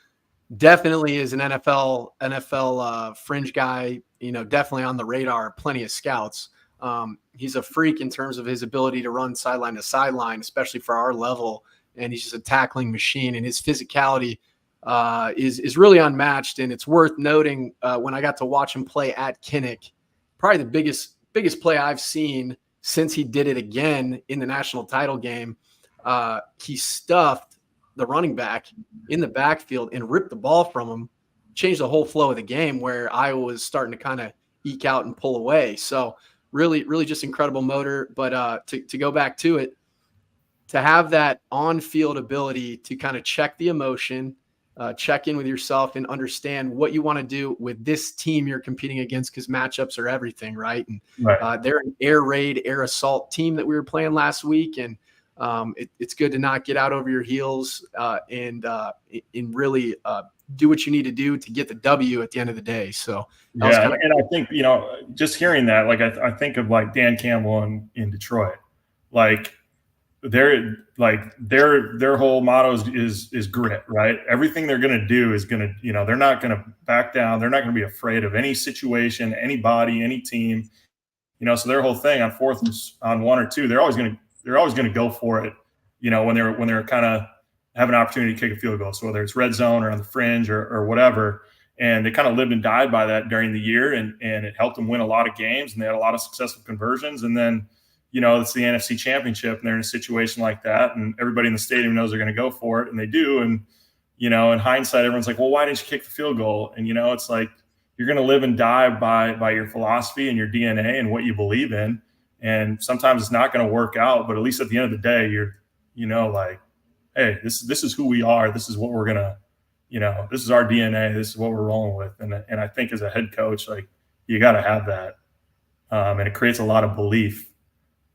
definitely is an NFL fringe guy, definitely on the radar, plenty of scouts. He's a freak in terms of his ability to run sideline to sideline, especially for our level. And he's just a tackling machine, and his physicality is really unmatched. And it's worth noting when I got to watch him play at Kinnick, probably the biggest play I've seen since he did it again in the national title game. He stuffed the running back in the backfield and ripped the ball from him, changed the whole flow of the game where Iowa was starting to kind of eke out and pull away. So really, really just incredible motor. But to go back to it, to have that on-field ability to kind of check the emotion, check in with yourself and understand what you want to do with this team you're competing against, because matchups are everything, right? And they're an air raid, air assault team that we were playing last week. And it's good to not get out over your heels and really do what you need to do to get the W at the end of the day. So and I think, just hearing that, like I think of like Dan Campbell in Detroit, like their whole motto is grit, right? Everything they're going to do is going to, they're not going to back down. They're not going to be afraid of any situation, anybody, any team, so their whole thing on fourth and on 1 or 2, they're always going to go for it, when they're kind of have an opportunity to kick a field goal. So whether it's red zone or on the fringe or whatever, and they kind of lived and died by that during the year, and it helped them win a lot of games, and they had a lot of successful conversions. And then, it's the NFC Championship, and they're in a situation like that, and everybody in the stadium knows they're going to go for it, and they do. And, in hindsight, everyone's like, well, why didn't you kick the field goal? And, it's like you're going to live and die by your philosophy and your DNA and what you believe in. And sometimes it's not going to work out, but at least at the end of the day, you're, like, hey, this is who we are. This is what we're going to, this is our DNA. This is what we're rolling with. And I think as a head coach, like, you got to have that. And it creates a lot of belief,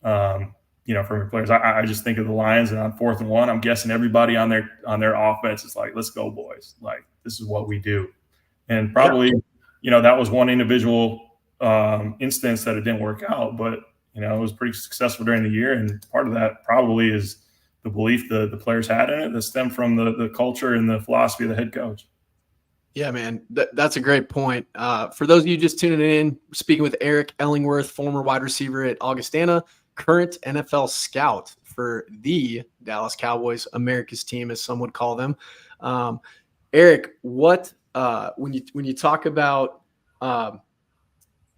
from your players. I just think of the Lions, and on 4th and 1, I'm guessing everybody on their offense is like, let's go, boys. Like, this is what we do. And probably, that was one individual instance that it didn't work out, but, it was pretty successful during the year. And part of that probably is the belief the players had in it that stemmed from the culture and the philosophy of the head coach. Yeah, man, that's a great point. For those of you just tuning in, speaking with Eric Ellingworth, former wide receiver at Augustana, current NFL scout for the Dallas Cowboys, America's team, as some would call them. Um, Eric, what when you talk about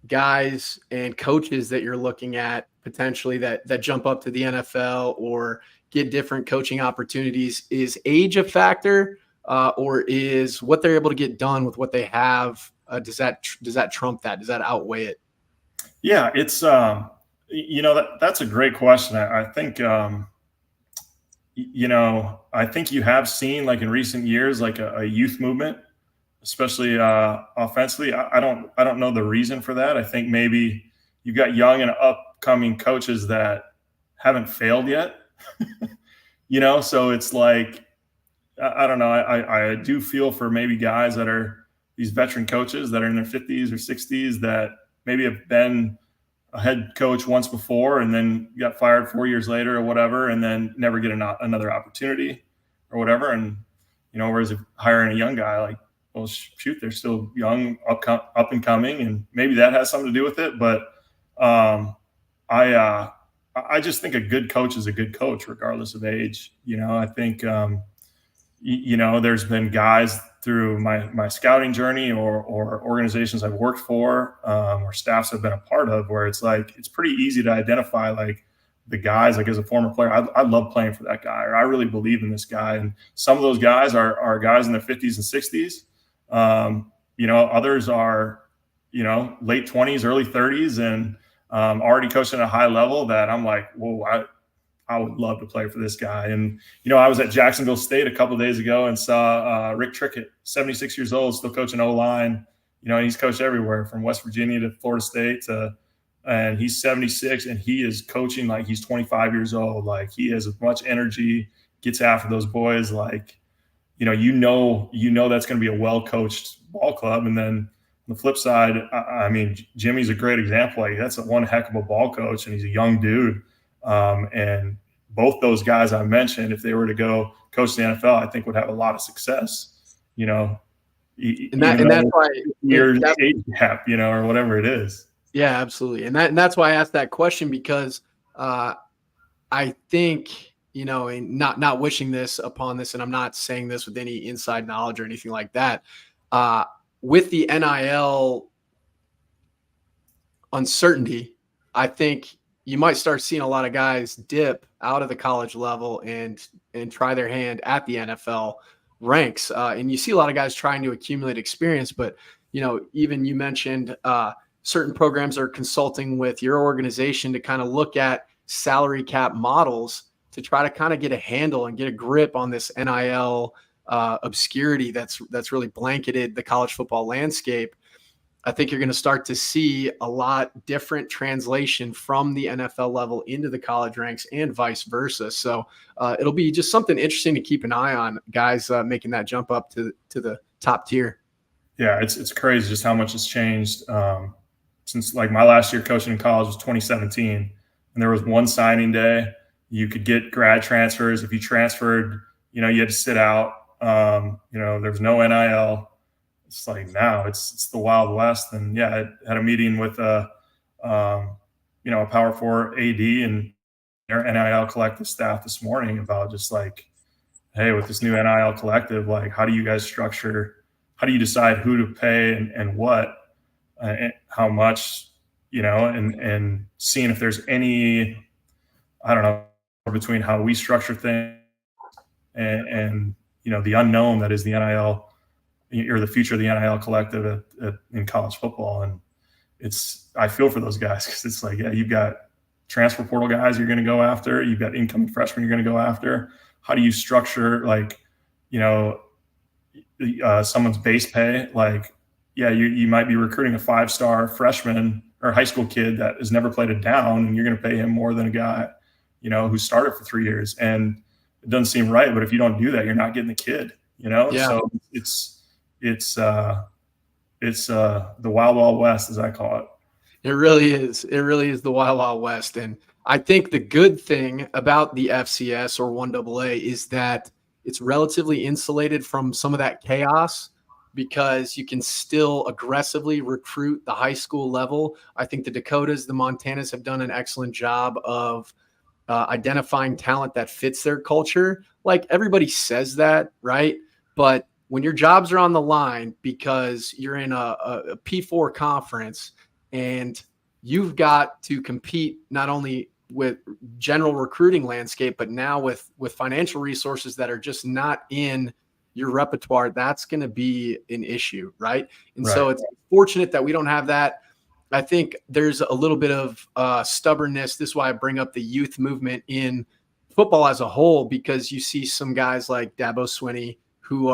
guys and coaches that you're looking at potentially that jump up to the NFL or get different coaching opportunities, is age a factor, or is what they're able to get done with what they have? Does that trump that? Does that outweigh it? Yeah, it's that's a great question. I think I think you have seen, like, in recent years, like a youth movement, especially offensively. I don't know the reason for that. I think maybe you've got young and upcoming coaches that haven't failed yet. So it's like, I don't know. I do feel for maybe guys that are these veteran coaches that are in their 50s or 60s that maybe have been a head coach once before and then got fired 4 years later or whatever, and then never get another opportunity or whatever. And whereas if hiring a young guy, like, well, shoot, they're still young, up and coming, and maybe that has something to do with it. But I just think a good coach is a good coach regardless of age. I think there's been guys through my scouting journey or organizations I've worked for, or staffs I've been a part of, where it's like, it's pretty easy to identify, like, the guys, like, as a former player, I love playing for that guy, or I really believe in this guy. And some of those guys are guys in their 50s and 60s. Others are, late 20s, early 30s, and already coaching at a high level that I'm like, whoa, I would love to play for this guy. And, I was at Jacksonville State a couple of days ago and saw Rick Trickett, 76 years old, still coaching O-line. And he's coached everywhere from West Virginia to Florida State and he's 76, and he is coaching like he's 25 years old. Like, he has as much energy, gets after those boys. Like, that's going to be a well-coached ball club. And then on the flip side, I mean, Jimmy's a great example. Like, that's one heck of a ball coach, and he's a young dude. And both those guys I mentioned, if they were to go coach the NFL, I think would have a lot of success. And that's why age gap, or whatever it is. Yeah, absolutely. And that's why I asked that question, because I think, and not wishing this upon this, and I'm not saying this with any inside knowledge or anything like that. With the NIL uncertainty, I think you might start seeing a lot of guys dip out of the college level and try their hand at the NFL ranks. And you see a lot of guys trying to accumulate experience, but, even you mentioned certain programs are consulting with your organization to kind of look at salary cap models to try to kind of get a handle and get a grip on this NIL obscurity that's really blanketed the college football landscape. I think you're going to start to see a lot different translation from the NFL level into the college ranks and vice versa. So it'll be just something interesting to keep an eye on, guys making that jump up to the top tier. Yeah, it's crazy just how much has changed since, like, my last year coaching in college was 2017, and there was one signing day. You could get grad transfers. If you transferred, you had to sit out. There was no NIL. It's like, now it's the Wild West. And yeah, I had a meeting with a Power 4 AD and their NIL collective staff this morning about just like, hey, with this new NIL collective, like, how do you guys structure? How do you decide who to pay and what, and how much, and seeing if there's any, I don't know, between how we structure things and the unknown that is the NIL, or the future of the NIL collective in college football. And I feel for those guys, because it's like, yeah, you've got transfer portal guys you're going to go after. You've got incoming freshmen you're going to go after. How do you structure, like, someone's base pay? Like, yeah, you might be recruiting a 5-star freshman or high school kid that has never played a down, and you're going to pay him more than a guy, who started for 3 years. And it doesn't seem right, but if you don't do that, you're not getting the kid, Yeah. So it's the wild, wild west, as I call it. It really is. It really is the wild, wild west. And I think the good thing about the FCS or 1AA is that it's relatively insulated from some of that chaos. because you can still aggressively recruit the high school level. I think the Dakotas, the Montanas have done an excellent job of identifying talent that fits their culture. Like everybody says that, right? But when your jobs are on the line because you're in a P4 conference and you've got to compete not only with general recruiting landscape, but now with financial resources that are just not in your repertoire, that's going to be an issue, right? And Right. so it's fortunate that we don't have that. I think there's a little bit of stubbornness. This is why I bring up the youth movement in football as a whole, because you see some guys like Dabo Swinney who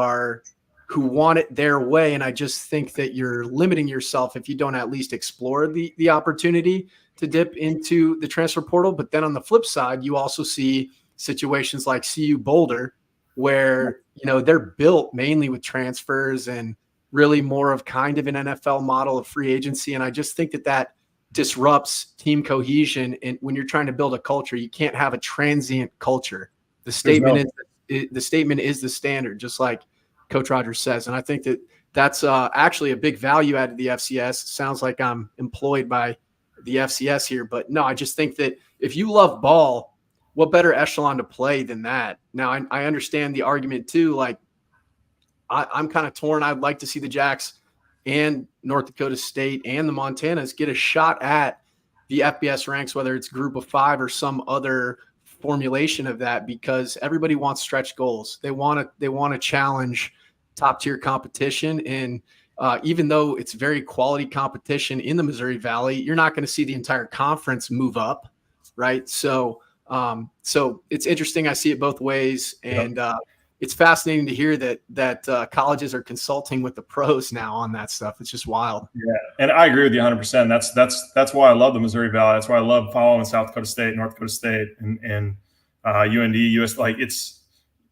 want it their way. And I just think that you're limiting yourself if you don't at least explore the opportunity to dip into the transfer portal. But then on the flip side, you also see situations like CU Boulder, where, they're built mainly with transfers and really more of kind of an NFL model of free agency. And I just think that disrupts team cohesion. And when you're trying to build a culture, you can't have a transient culture. The statement is the standard, just like Coach Rogers says. And I think that's actually a big value add to the FCS. Sounds like I'm employed by the FCS here, but no, I just think that if you love ball, what better echelon to play than that? Now, I understand the argument too. Like, I'm kind of torn. I'd like to see the Jacks and North Dakota State and the Montanas get a shot at the FBS ranks, whether it's group of 5 or some other formulation of that, because everybody wants stretch goals. They want to challenge top tier competition. And even though it's very quality competition in the Missouri Valley, you're not going to see the entire conference move up. Right. So it's interesting. I see it both ways. And, it's fascinating to hear that colleges are consulting with the pros now on that stuff. It's just wild. Yeah, and I agree with you 100%. That's why I love the Missouri Valley. That's why I love following South Dakota State, North Dakota State, and UND, US. Like it's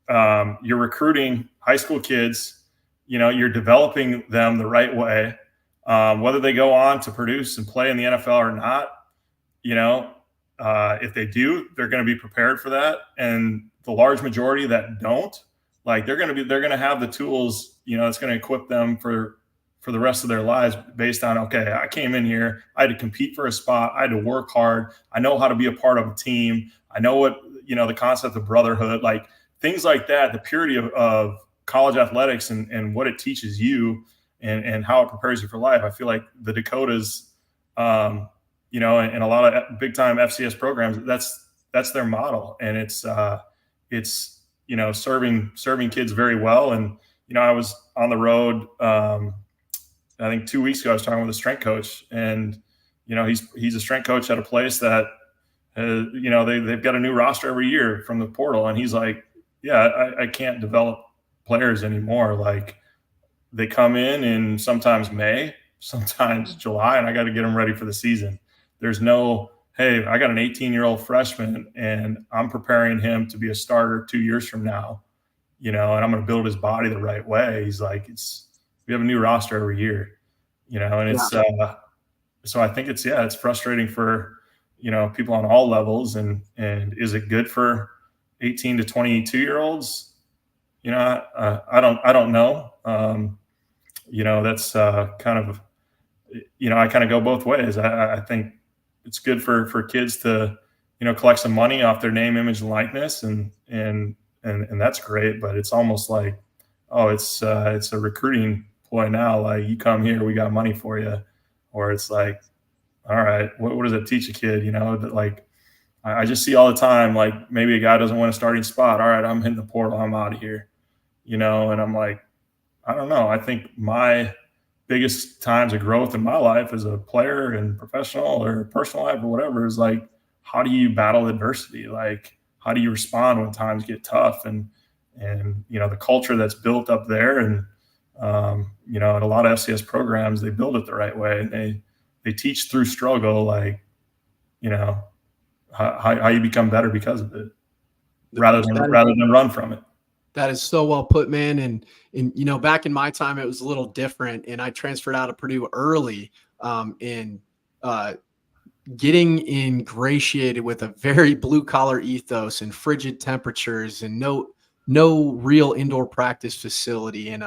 you're recruiting high school kids. You're developing them the right way. Whether they go on to produce and play in the NFL or not, if they do, they're going to be prepared for that. And the large majority that don't, like they're going to have the tools, it's going to equip them for the rest of their lives based on, okay, I came in here, I had to compete for a spot, I had to work hard, I know how to be a part of a team, I know what, the concept of brotherhood, like things like that, the purity of college athletics and what it teaches you and how it prepares you for life. I feel like the Dakotas, and a lot of big time FCS programs, that's their model. And it's serving kids very well. And, I was on the road, I think 2 weeks ago, I was talking with a strength coach, and, he's a strength coach at a place that, they've got a new roster every year from the portal. And he's like, yeah, I can't develop players anymore. Like they come in sometimes May, sometimes July, and I got to get them ready for the season. There's no, hey, I got an 18-year-old freshman and I'm preparing him to be a starter 2 years from now, and I'm going to build his body the right way. He's like, we have a new roster every year, and it's, so I think it's frustrating for, people on all levels. And is it good for 18 to 22-year-olds? I don't know. That's kind of, I kind of go both ways. I think it's good for kids to, collect some money off their name, image, and likeness, and that's great. But it's almost like, oh, it's a recruiting ploy now. Like you come here, we got money for you, or it's like, all right, what does it teach a kid? That like I just see all the time, like maybe a guy doesn't want a starting spot. All right, I'm hitting the portal, I'm out of here, and I'm like, I don't know. I think my biggest times of growth in my life as a player and professional or personal life or whatever is like, how do you battle adversity? Like, how do you respond when times get tough? And the culture that's built up there, and in a lot of FCS programs, they build it the right way. And they teach through struggle, like, how you become better because of it, rather than run from it. That is so well put, man. And back in my time, it was a little different, and I transferred out of Purdue early, in getting ingratiated with a very blue collar ethos and frigid temperatures and no real indoor practice facility and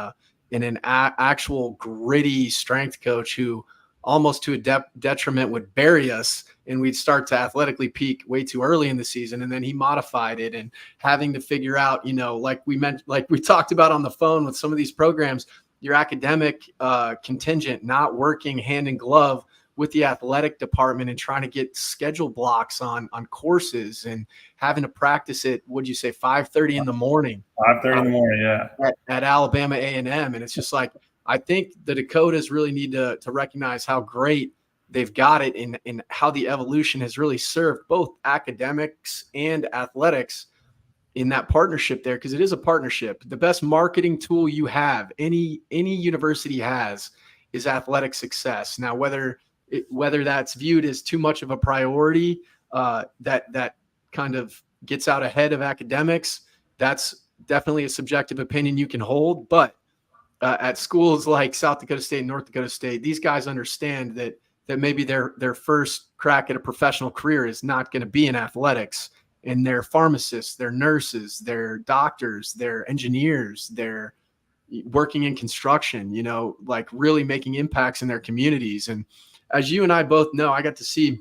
and an actual gritty strength coach who almost to a detriment would bury us, and we'd start to athletically peak way too early in the season. And then he modified it, and having to figure out, like we talked about on the phone with some of these programs, your academic contingent not working hand in glove with the athletic department and trying to get schedule blocks on courses and having to practice at, what'd you say, 5:30 in the morning? 5:30 in the morning, yeah. At Alabama A&M. And it's just like, I think the Dakotas really need to recognize how great they've got it and how the evolution has really served both academics and athletics in that partnership there, because it is a partnership. The best marketing tool you have, any university has, is athletic success. Now, whether that's viewed as too much of a priority, that kind of gets out ahead of academics, that's definitely a subjective opinion you can hold. But at schools like South Dakota State and North Dakota State, these guys understand that maybe their first crack at a professional career is not going to be in athletics. And they're pharmacists, they're nurses, they're doctors, they're engineers, they're working in construction, like really making impacts in their communities. And as you and I both know, I got to see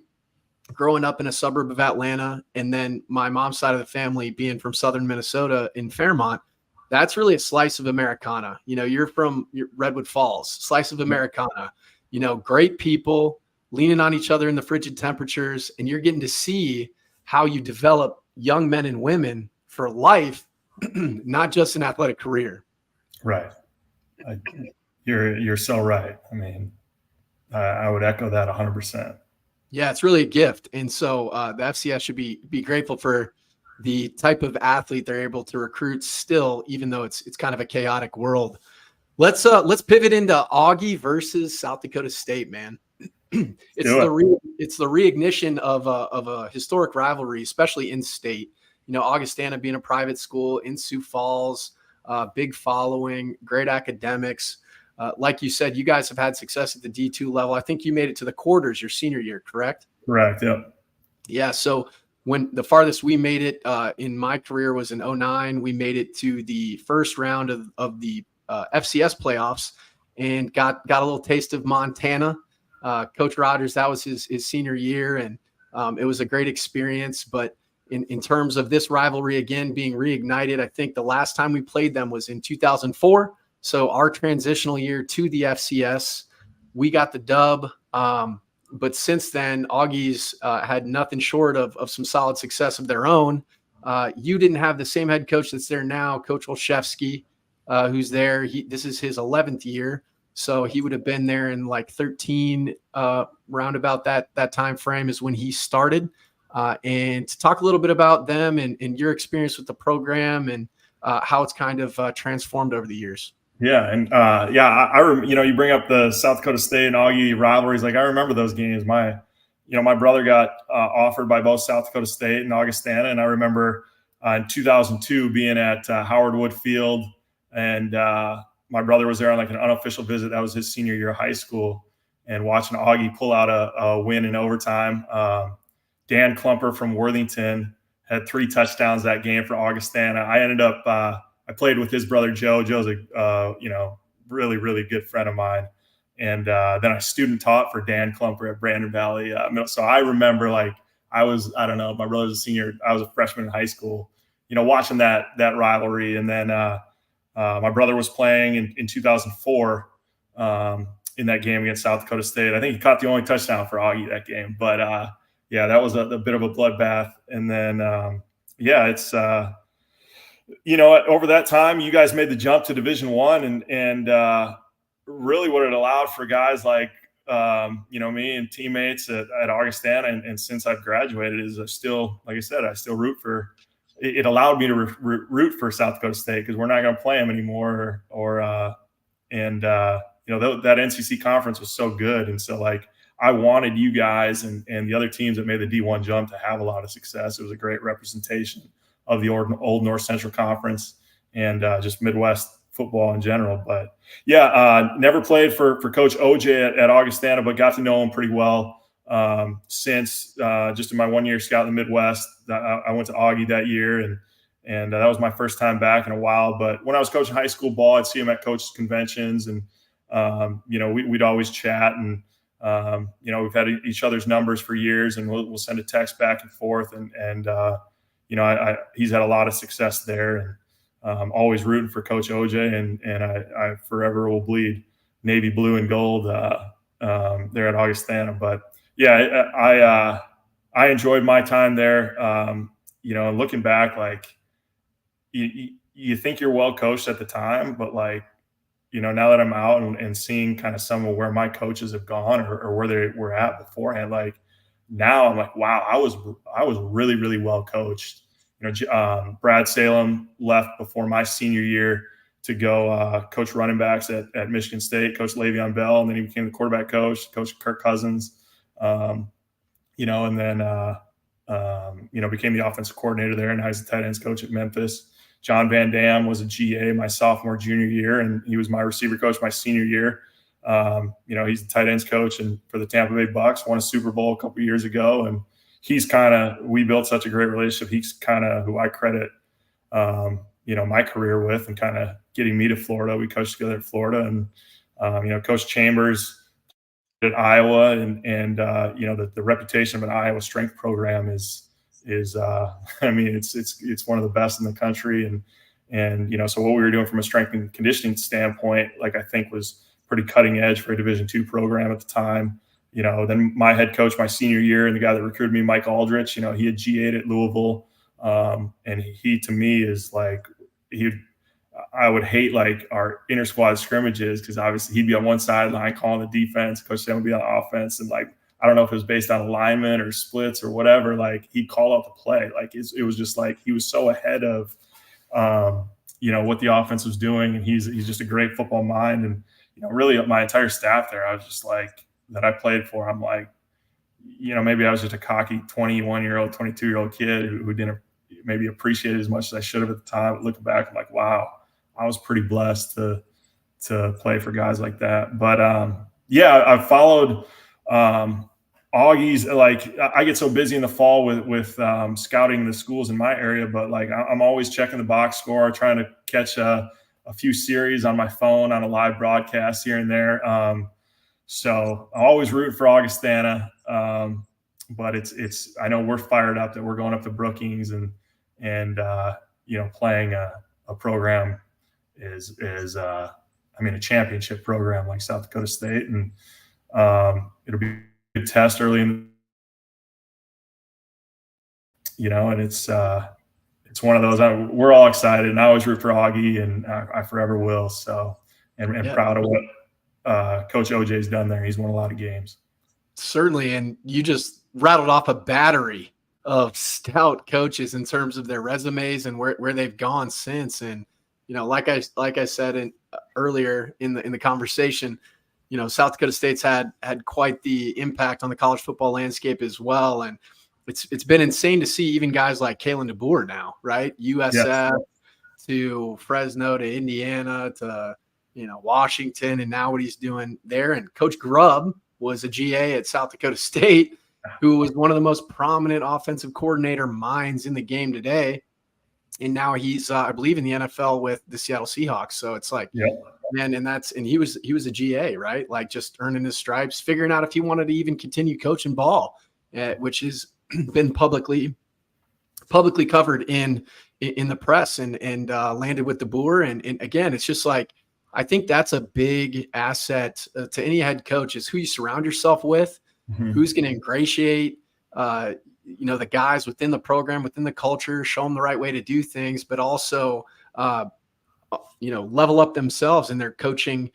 growing up in a suburb of Atlanta, and then my mom's side of the family being from southern Minnesota in Fairmont. That's really a slice of Americana. You're from Redwood Falls, slice of Americana, great people leaning on each other in the frigid temperatures, and you're getting to see how you develop young men and women for life, not just an athletic career. Right. You're so right. I mean, I would echo that 100%. Yeah, it's really a gift. And so the FCS should be grateful for the type of athlete they're able to recruit still, even though it's kind of a chaotic world. Let's pivot into Augie versus South Dakota State, man. It's the reignition of a historic rivalry, especially in state. Augustana being a private school in Sioux Falls, big following, great academics. Like you said, you guys have had success at the D2 level. I think you made it to the quarters your senior year, correct? Correct. Yep. Yeah. So when the farthest we made it in my career was in 2009, we made it to the first round of the FCS playoffs and got a little taste of Montana. Coach Rogers, that was his senior year, and it was a great experience. But in terms of this rivalry again being reignited, I think the last time we played them was in 2004. So our transitional year to the FCS, we got the dub. But since then, Augie's had nothing short of some solid success of their own. You didn't have the same head coach that's there now, Coach Olszewski, who's there. This is his 11th year. So he would have been there in like 13, roundabout that time frame is when he started. And to talk a little bit about them and your experience with the program and how it's kind of transformed over the years. Yeah, and you bring up the South Dakota State and Augie rivalries. Like I remember those games. My brother got offered by both South Dakota State and Augustana, and I remember in 2002 being at Howard Wood Field, and my brother was there on like an unofficial visit. That was his senior year of high school, and watching Augie pull out a win in overtime. Dan Klumper from Worthington had 3 touchdowns that game for Augustana. I ended up I played with his brother Joe. Joe's a really, really good friend of mine. And then I student taught for Dan Klumper at Brandon Valley. So I remember my brother's a senior. I was a freshman in high school, watching that rivalry. And then my brother was playing in 2004 in that game against South Dakota State. I think he caught the only touchdown for Augie that game. But that was a bit of a bloodbath. And then, it's over that time, you guys made the jump to Division I, and really what it allowed for guys like me and teammates at Augustana, and since I've graduated, is I still root for. It allowed me to root for South Dakota State because we're not going to play them anymore, that NCC conference was so good, and so I wanted you guys and the other teams that made the D1 jump to have a lot of success. It was a great representation of the old North Central Conference and just Midwest football in general. But never played for Coach OJ at Augustana, but got to know him pretty well since just in my 1 year scout in the Midwest. I went to Augie that year, and that was my first time back in a while. But when I was coaching high school ball, I'd see him at coaches conventions, and we'd always chat, and we've had each other's numbers for years, and we'll send a text back and forth, and he's had a lot of success there, and always rooting for Coach OJ, and I forever will bleed navy blue and gold there at Augustana. But yeah, I enjoyed my time there. Looking back, like you think you're well coached at the time, but like, now that I'm out and seeing kind of some of where my coaches have gone or where they were at beforehand, like now I'm like, wow, I was really, really well coached. Brad Salem left before my senior year to go coach running backs at Michigan State, Coach Le'Veon Bell, and then he became the quarterback coach, Coach Kirk Cousins, and then became the offensive coordinator there, and now he's the tight ends coach at Memphis. John Van Dam was a GA my sophomore, junior year, and he was my receiver coach my senior year. He's the tight ends coach and for the Tampa Bay Bucks, won a Super Bowl a couple years ago, and we built such a great relationship. He's kind of who I credit, my career with, and kind of getting me to Florida. We coached together at Florida, and Coach Chambers at Iowa, and the reputation of an Iowa strength program is it's one of the best in the country, and so what we were doing from a strength and conditioning standpoint, like I think was pretty cutting edge for a Division II program at the time. Then my head coach my senior year, and the guy that recruited me, Mike Aldrich, he had GA'd at Louisville, and he to me is like I would hate like our inter squad scrimmages, because obviously he'd be on one sideline calling the defense, Coach Sam would be on offense, and like I don't know if it was based on alignment or splits or whatever, like he'd call out the play. Like it was just like he was so ahead of what the offense was doing, and he's just a great football mind. And really my entire staff there, I was just like, that I played for, I'm like, maybe I was just a cocky 21-year-old, 22-year-old kid who didn't maybe appreciate it as much as I should have at the time. But looking back, I'm like, wow, I was pretty blessed to play for guys like that. But I followed Augie's. Like I get so busy in the fall with scouting the schools in my area, but like I'm always checking the box score, trying to catch a few series on my phone on a live broadcast here and there. So I always root for Augustana, but it's I know we're fired up that we're going up to Brookings and playing a program is a championship program like South Dakota State, and it'll be a good test early in and it's one of those we're all excited, and I always root for Augie, and I forever will. So and proud of what Coach OJ's done there. He's won a lot of games. Certainly. And you just rattled off a battery of stout coaches in terms of their resumes and where they've gone since. And, like I said earlier in the conversation, South Dakota State's had quite the impact on the college football landscape as well. And it's been insane to see even guys like Kalen DeBoer now, right? USF to Fresno to Indiana to Washington, and now what he's doing there. And Coach Grubb was a GA at South Dakota State, who was one of the most prominent offensive coordinator minds in the game today. And now he's, I believe, in the NFL with the Seattle Seahawks. So it's like, man, and he was a GA, right? Like just earning his stripes, figuring out if he wanted to even continue coaching ball, which has been publicly covered in the press, and landed with DeBoer. And again, it's just like, I think that's a big asset to any head coach, is who you surround yourself with, who's going to ingratiate, the guys within the program, within the culture, show them the right way to do things, but also, level up themselves in their coaching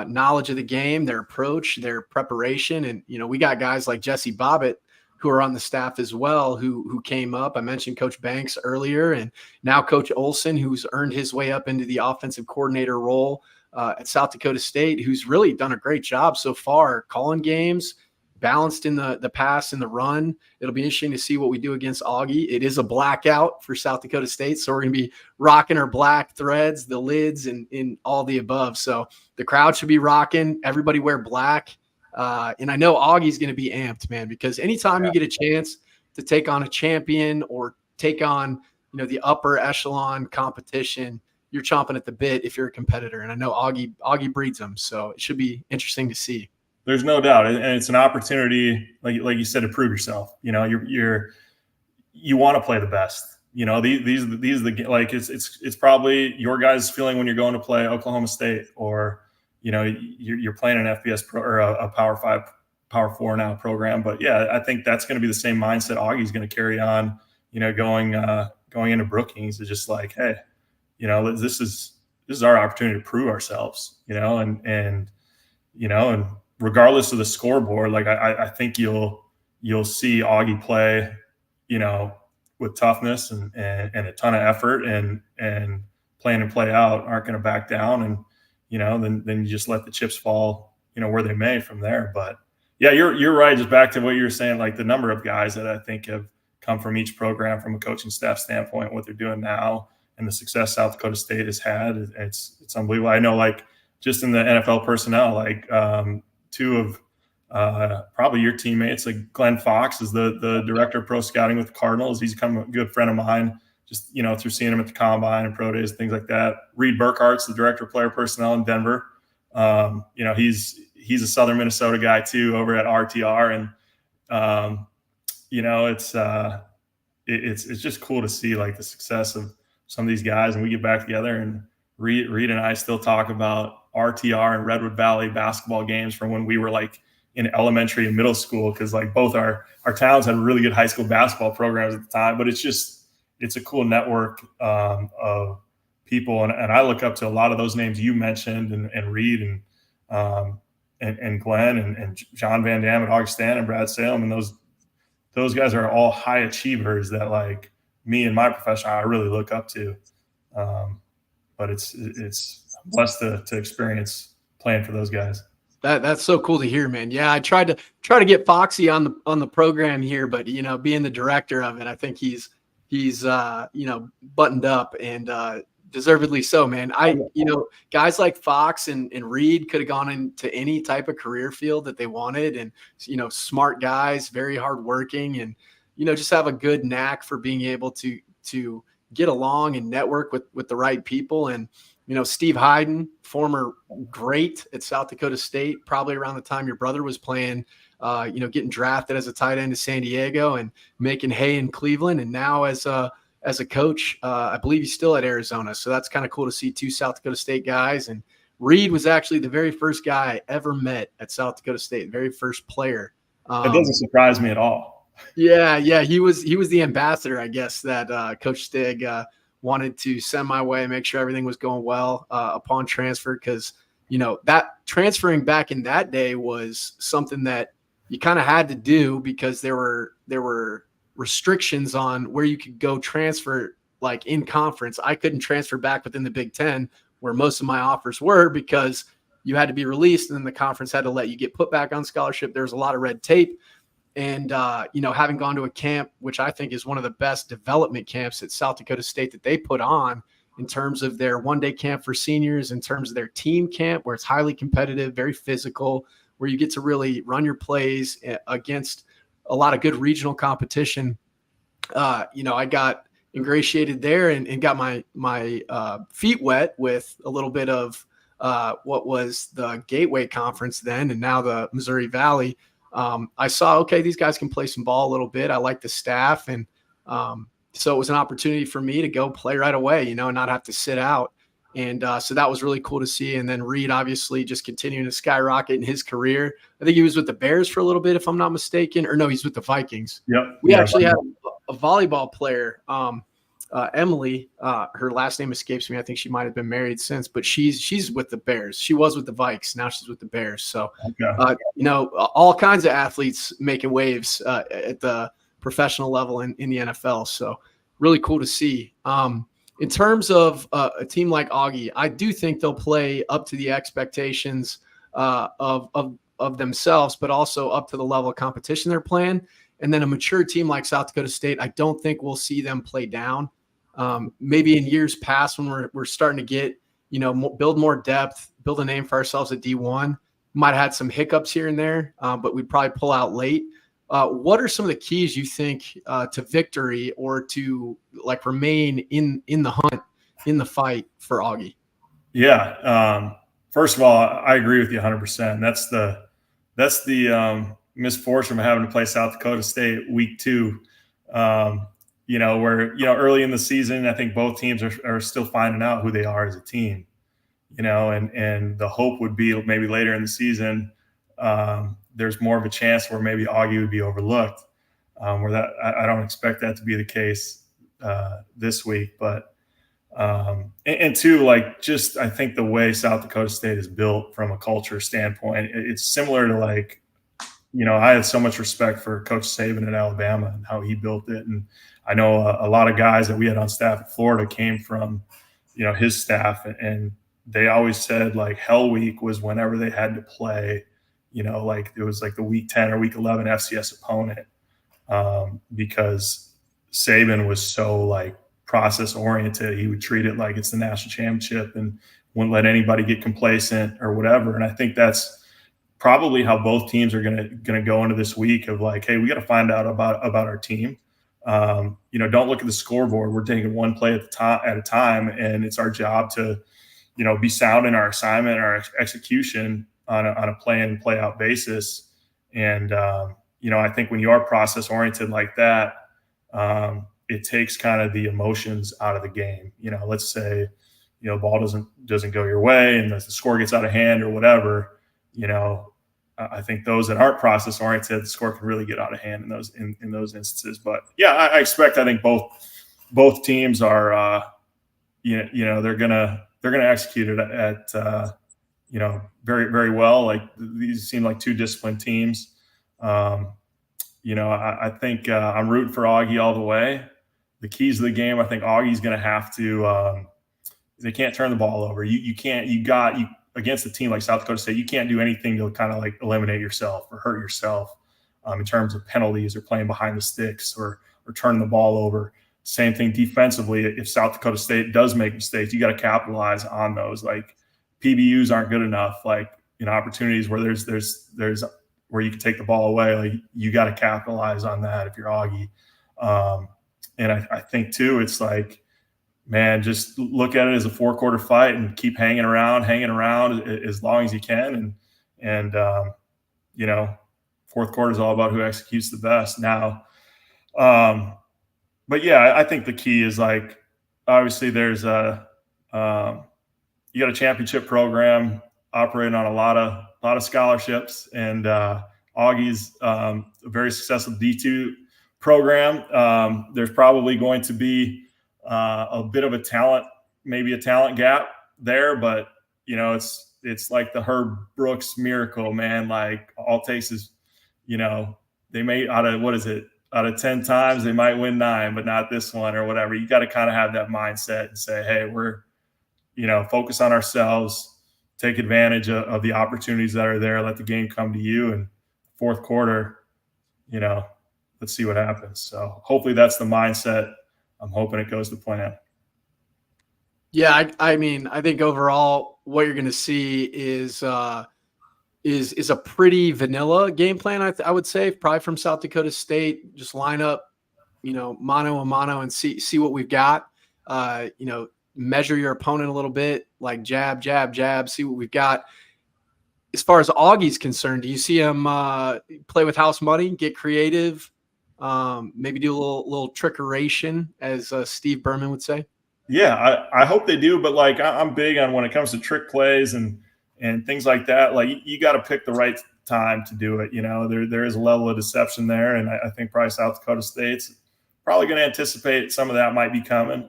knowledge of the game, their approach, their preparation. And, we got guys like Jesse Bobbitt who are on the staff as well, who came up. I mentioned Coach Banks earlier, and now Coach Olson, who's earned his way up into the offensive coordinator role at South Dakota State, who's really done a great job so far calling games, balanced in the pass and the run. It'll be interesting to see what we do against Augie. It is a blackout for South Dakota State, so we're going to be rocking our black threads, the lids, and in all the above. So the crowd should be rocking. Everybody wear black. And I know Augie's going to be amped, man, because anytime you get a chance to take on a champion or take on the upper echelon competition, you're chomping at the bit if you're a competitor. And I know Augie breeds them, so it should be interesting to see. There's no doubt, and it's an opportunity, like you said, to prove yourself. You want to play the best. These are the, like, it's probably your guys' feeling when you're going to play Oklahoma State, or you're playing an FBS pro or a Power 5, Power 4 now program. But yeah, I think that's going to be the same mindset Augie's going to carry on. Going into Brookings is just like, hey, this is our opportunity to prove ourselves. And regardless of the scoreboard, like I think you'll see Augie play, with toughness and a ton of effort, and plan and play out, aren't going to back down. And, then you just let the chips fall, where they may from there. But yeah, you're right. Just back to what you were saying, like the number of guys that I think have come from each program from a coaching staff standpoint, what they're doing now, and the success South Dakota State has had, it's unbelievable. I know, like, just in the NFL personnel, like two of probably your teammates, like Glenn Fox is the director of pro scouting with the Cardinals. He's become a good friend of mine, just through seeing him at the combine and pro days, things like that. Reed Burkhart's the director of player personnel in Denver. He's a Southern Minnesota guy too, over at RTR, and it's just cool to see, like, the success of some of these guys. And we get back together, and Reed and I still talk about RTR and Redwood Valley basketball games from when we were, like, in elementary and middle school, because, like, both our towns had really good high school basketball programs at the time. But it's a cool network of people, and I look up to a lot of those names you mentioned, and Reed and Glenn and John Van Dam at Augustana and Brad Salem, and those guys are all high achievers that, like, me and my profession, I really look up to. But it's blessed to experience playing for those guys. That's so cool to hear, man. Yeah, I tried to get Foxy on the program here, but being the director of it, I think he's buttoned up, and deservedly so, man. Guys like Fox and Reed could have gone into any type of career field that they wanted, and smart guys, very hardworking, and just have a good knack for being able to get along and network with the right people. And Steve Hayden, former great at South Dakota State, probably around the time your brother was playing, getting drafted as a tight end to San Diego and making hay in Cleveland. And now as a coach, I believe he's still at Arizona. So that's kind of cool to see two South Dakota State guys. And Reed was actually the very first guy I ever met at South Dakota State, very first player. That doesn't surprise me at all. Yeah. He was the ambassador, I guess, that Coach Stig wanted to send my way, make sure everything was going well upon transfer, because that transferring back in that day was something that you kind of had to do, because there were restrictions on where you could go transfer, like in conference. I couldn't transfer back within the Big Ten, where most of my offers were, because you had to be released, and then the conference had to let you get put back on scholarship. There's a lot of red tape. And, having gone to a camp, which I think is one of the best development camps at South Dakota State that they put on, in terms of their one-day camp for seniors, in terms of their team camp, where it's highly competitive, very physical, where you get to really run your plays against a lot of good regional competition. I got ingratiated there and got my feet wet with a little bit of what was the Gateway Conference then, and now the Missouri Valley. I saw, okay, these guys can play some ball a little bit. I like the staff. And so it was an opportunity for me to go play right away, and not have to sit out. And so that was really cool to see. And then Reed, obviously, just continuing to skyrocket in his career. I think he was with the Bears for a little bit, if I'm not mistaken. Or no, he's with the Vikings. Yep. We actually had a volleyball player, Emily. Her last name escapes me. I think she might have been married since, but she's with the Bears. She was with the Vikes. Now she's with the Bears. So, all kinds of athletes making waves at the professional level in the NFL. So really cool to see. In terms of a team like Augie, I do think they'll play up to the expectations of themselves, but also up to the level of competition they're playing. And then a mature team like South Dakota State, I don't think we'll see them play down. Maybe in years past, when we're starting to get, build more depth, build a name for ourselves at D1, might have had some hiccups here and there, but we'd probably pull out late. What are some of the keys you think to victory or to like remain in the hunt, in the fight for Augie? Yeah. First of all, I agree with you 100%. That's the misfortune of having to play South Dakota State week 2. Where early in the season, I think both teams are still finding out who they are as a team. And the hope would be maybe later in the season, there's more of a chance where maybe Augie would be overlooked. Where that I don't expect that to be the case this week, but and two, like, just I think the way South Dakota State is built from a culture standpoint, it's similar to like, I had so much respect for Coach Saban at Alabama and how he built it, and I know a lot of guys that we had on staff at Florida came from, his staff, and they always said like Hell Week was whenever they had to play, like it was like the week 10 or week 11 FCS opponent, because Saban was so like process oriented. He would treat it like it's the national championship and wouldn't let anybody get complacent or whatever. And I think that's probably how both teams are gonna go into this week of like, hey, we got to find out about our team. Don't look at the scoreboard. We're taking one play at a time, and it's our job to, be sound in our assignment, our execution on a play in play out basis. And I think when you are process oriented like that, it takes kind of the emotions out of the game. Let's say, ball doesn't go your way and the score gets out of hand or whatever. I think those that aren't process oriented, the score can really get out of hand in those instances. But yeah, I expect, I think both teams are, they're gonna execute it at very, very well. Like, these seem like two disciplined teams. I think I'm rooting for Augie all the way. The keys of the game, I think Augie's going to have to. They can't turn the ball over. You can't. You against a team like South Dakota State, you can't do anything to kind of like eliminate yourself or hurt yourself in terms of penalties or playing behind the sticks or turning the ball over. Same thing defensively. If South Dakota State does make mistakes, you got to capitalize on those. Like, PBUs aren't good enough. Like, opportunities where there's where you can take the ball away. Like, you got to capitalize on that if you're Augie. And I think too, it's like, man, just look at it as a 4-quarter fight and keep hanging around as long as you can. And fourth quarter is all about who executes the best now. But yeah, I think the key is, like, obviously there's you got a championship program operating on a lot of scholarships, and Augie's a very successful D2 program. There's probably going to be a bit of a talent gap there, but it's like the Herb Brooks miracle, man. Like, all it takes is, they may out of 10 times they might win 9, but not this one or whatever. You got to kind of have that mindset and say, hey, we're focus on ourselves, take advantage of the opportunities that are there, let the game come to you, and fourth quarter, let's see what happens. So hopefully that's the mindset. I'm hoping it goes to plan. Yeah, I mean, I think overall what you're going to see is a pretty vanilla game plan. I would say probably from South Dakota State. Just line up, mano a mano and see what we've got. Measure your opponent a little bit, like jab, jab, jab. See what we've got. As far as Augie's concerned, do you see him play with house money, get creative, maybe do a little trickeration, as Steve Berman would say? Yeah, I hope they do, but like, I'm big on when it comes to trick plays and things like that. Like, you got to pick the right time to do it. There is a level of deception there, and I think probably South Dakota State's probably going to anticipate some of that might be coming.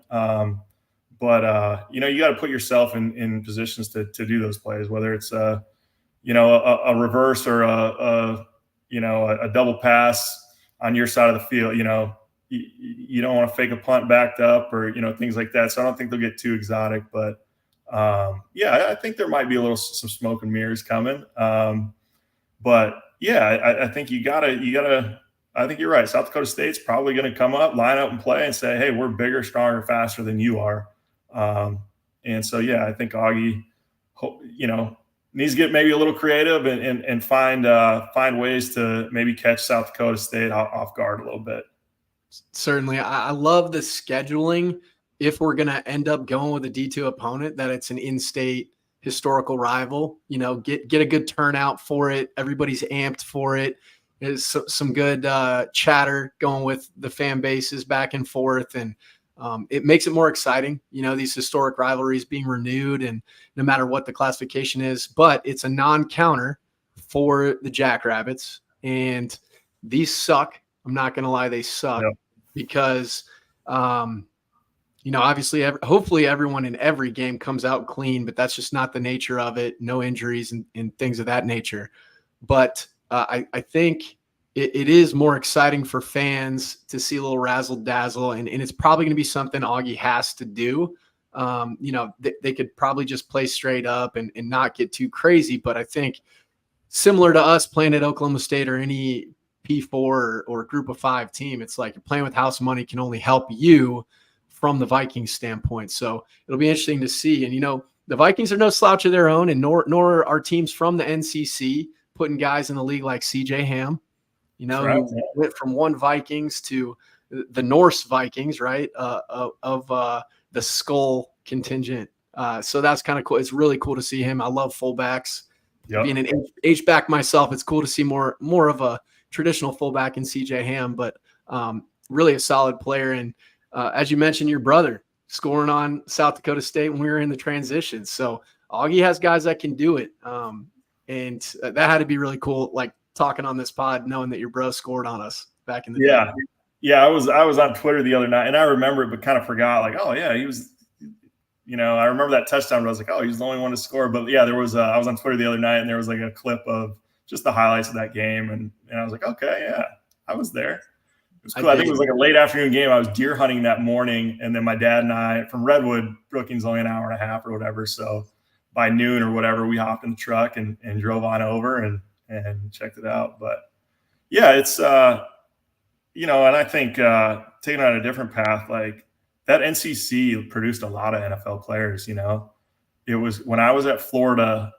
But you got to put yourself in positions to do those plays, whether it's a reverse or a double pass on your side of the field. You don't want to fake a punt backed up or things like that. So I don't think they'll get too exotic, but yeah, I think there might be some smoke and mirrors coming. But yeah, I think you gotta. I think you're right. South Dakota State's probably going to come up, line up, and play, and say, "Hey, we're bigger, stronger, faster than you are." And so, yeah, I think Augie, needs to get maybe a little creative and find ways to maybe catch South Dakota State off guard a little bit. Certainly. I love the scheduling. If we're going to end up going with a D2 opponent, that it's an in-state historical rival, get a good turnout for it. Everybody's amped for it. There's some good chatter going with the fan bases back and forth. And it makes it more exciting, these historic rivalries being renewed, and no matter what the classification is, but it's a non-counter for the Jackrabbits. And these suck. I'm not going to lie, they suck. Yep. Because, obviously, hopefully everyone in every game comes out clean, but that's just not the nature of it. No injuries and things of that nature. But I think it is more exciting for fans to see a little razzle dazzle, and it's probably going to be something Augie has to do. They could probably just play straight up and not get too crazy. But I think similar to us playing at Oklahoma State or any P4 or group of 5 team, it's like you're playing with house money can only help you from the Vikings standpoint. So it'll be interesting to see. And, the Vikings are no slouch of their own, and nor are teams from the NCC putting guys in the league like CJ Ham, who went from one Vikings to the Norse Vikings, right? Of the Skull contingent. So that's kind of cool. It's really cool to see him. I love fullbacks. Yep. Being an H-back myself, it's cool to see more of a traditional fullback in CJ Ham, but really a solid player. And as you mentioned, your brother scoring on South Dakota State when we were in the transition. So Augie has guys that can do it. And that had to be really cool, like talking on this pod, knowing that your bro scored on us back in the day. Yeah. I was on Twitter the other night, and I remember it, but kind of forgot, like, oh yeah, he was, I remember that touchdown, but I was like, oh, he's the only one to score. But yeah, there was, I was on Twitter the other night, and there was like a clip of just the highlights of that game. And I was like, okay, yeah, I was there. It was cool. I think it was like a late afternoon game. I was deer hunting that morning. And then my dad and I from Redwood, Brookings only an hour and a half or whatever. So by noon or whatever, we hopped in the truck and drove on over and checked it out. But yeah, it's, and I think taking on a different path, like that NCC produced a lot of NFL players, It was when I was at Florida,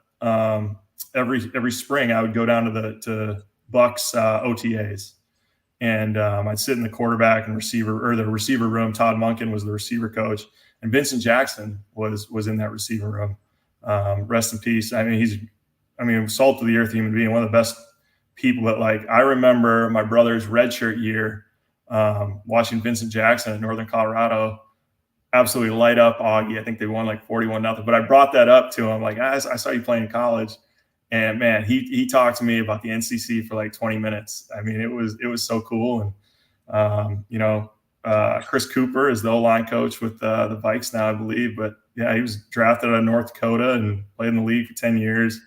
every spring I would go down to Bucks OTAs, and I'd sit in the quarterback and the receiver room. Todd Monken was the receiver coach, and Vincent Jackson was in that receiver room. Rest in peace. I mean, he's salt of the earth human being, one of the best people. But like, I remember my brother's redshirt year, watching Vincent Jackson in Northern Colorado absolutely light up Augie. I think they won like 41-0. But I brought that up to him, like, I saw you playing in college. And man, he talked to me about the NCC for like 20 minutes. I mean, it was so cool. And Chris Cooper is the O-line coach with the Vikes now, I believe. But yeah, he was drafted out of North Dakota and played in the league for 10 years.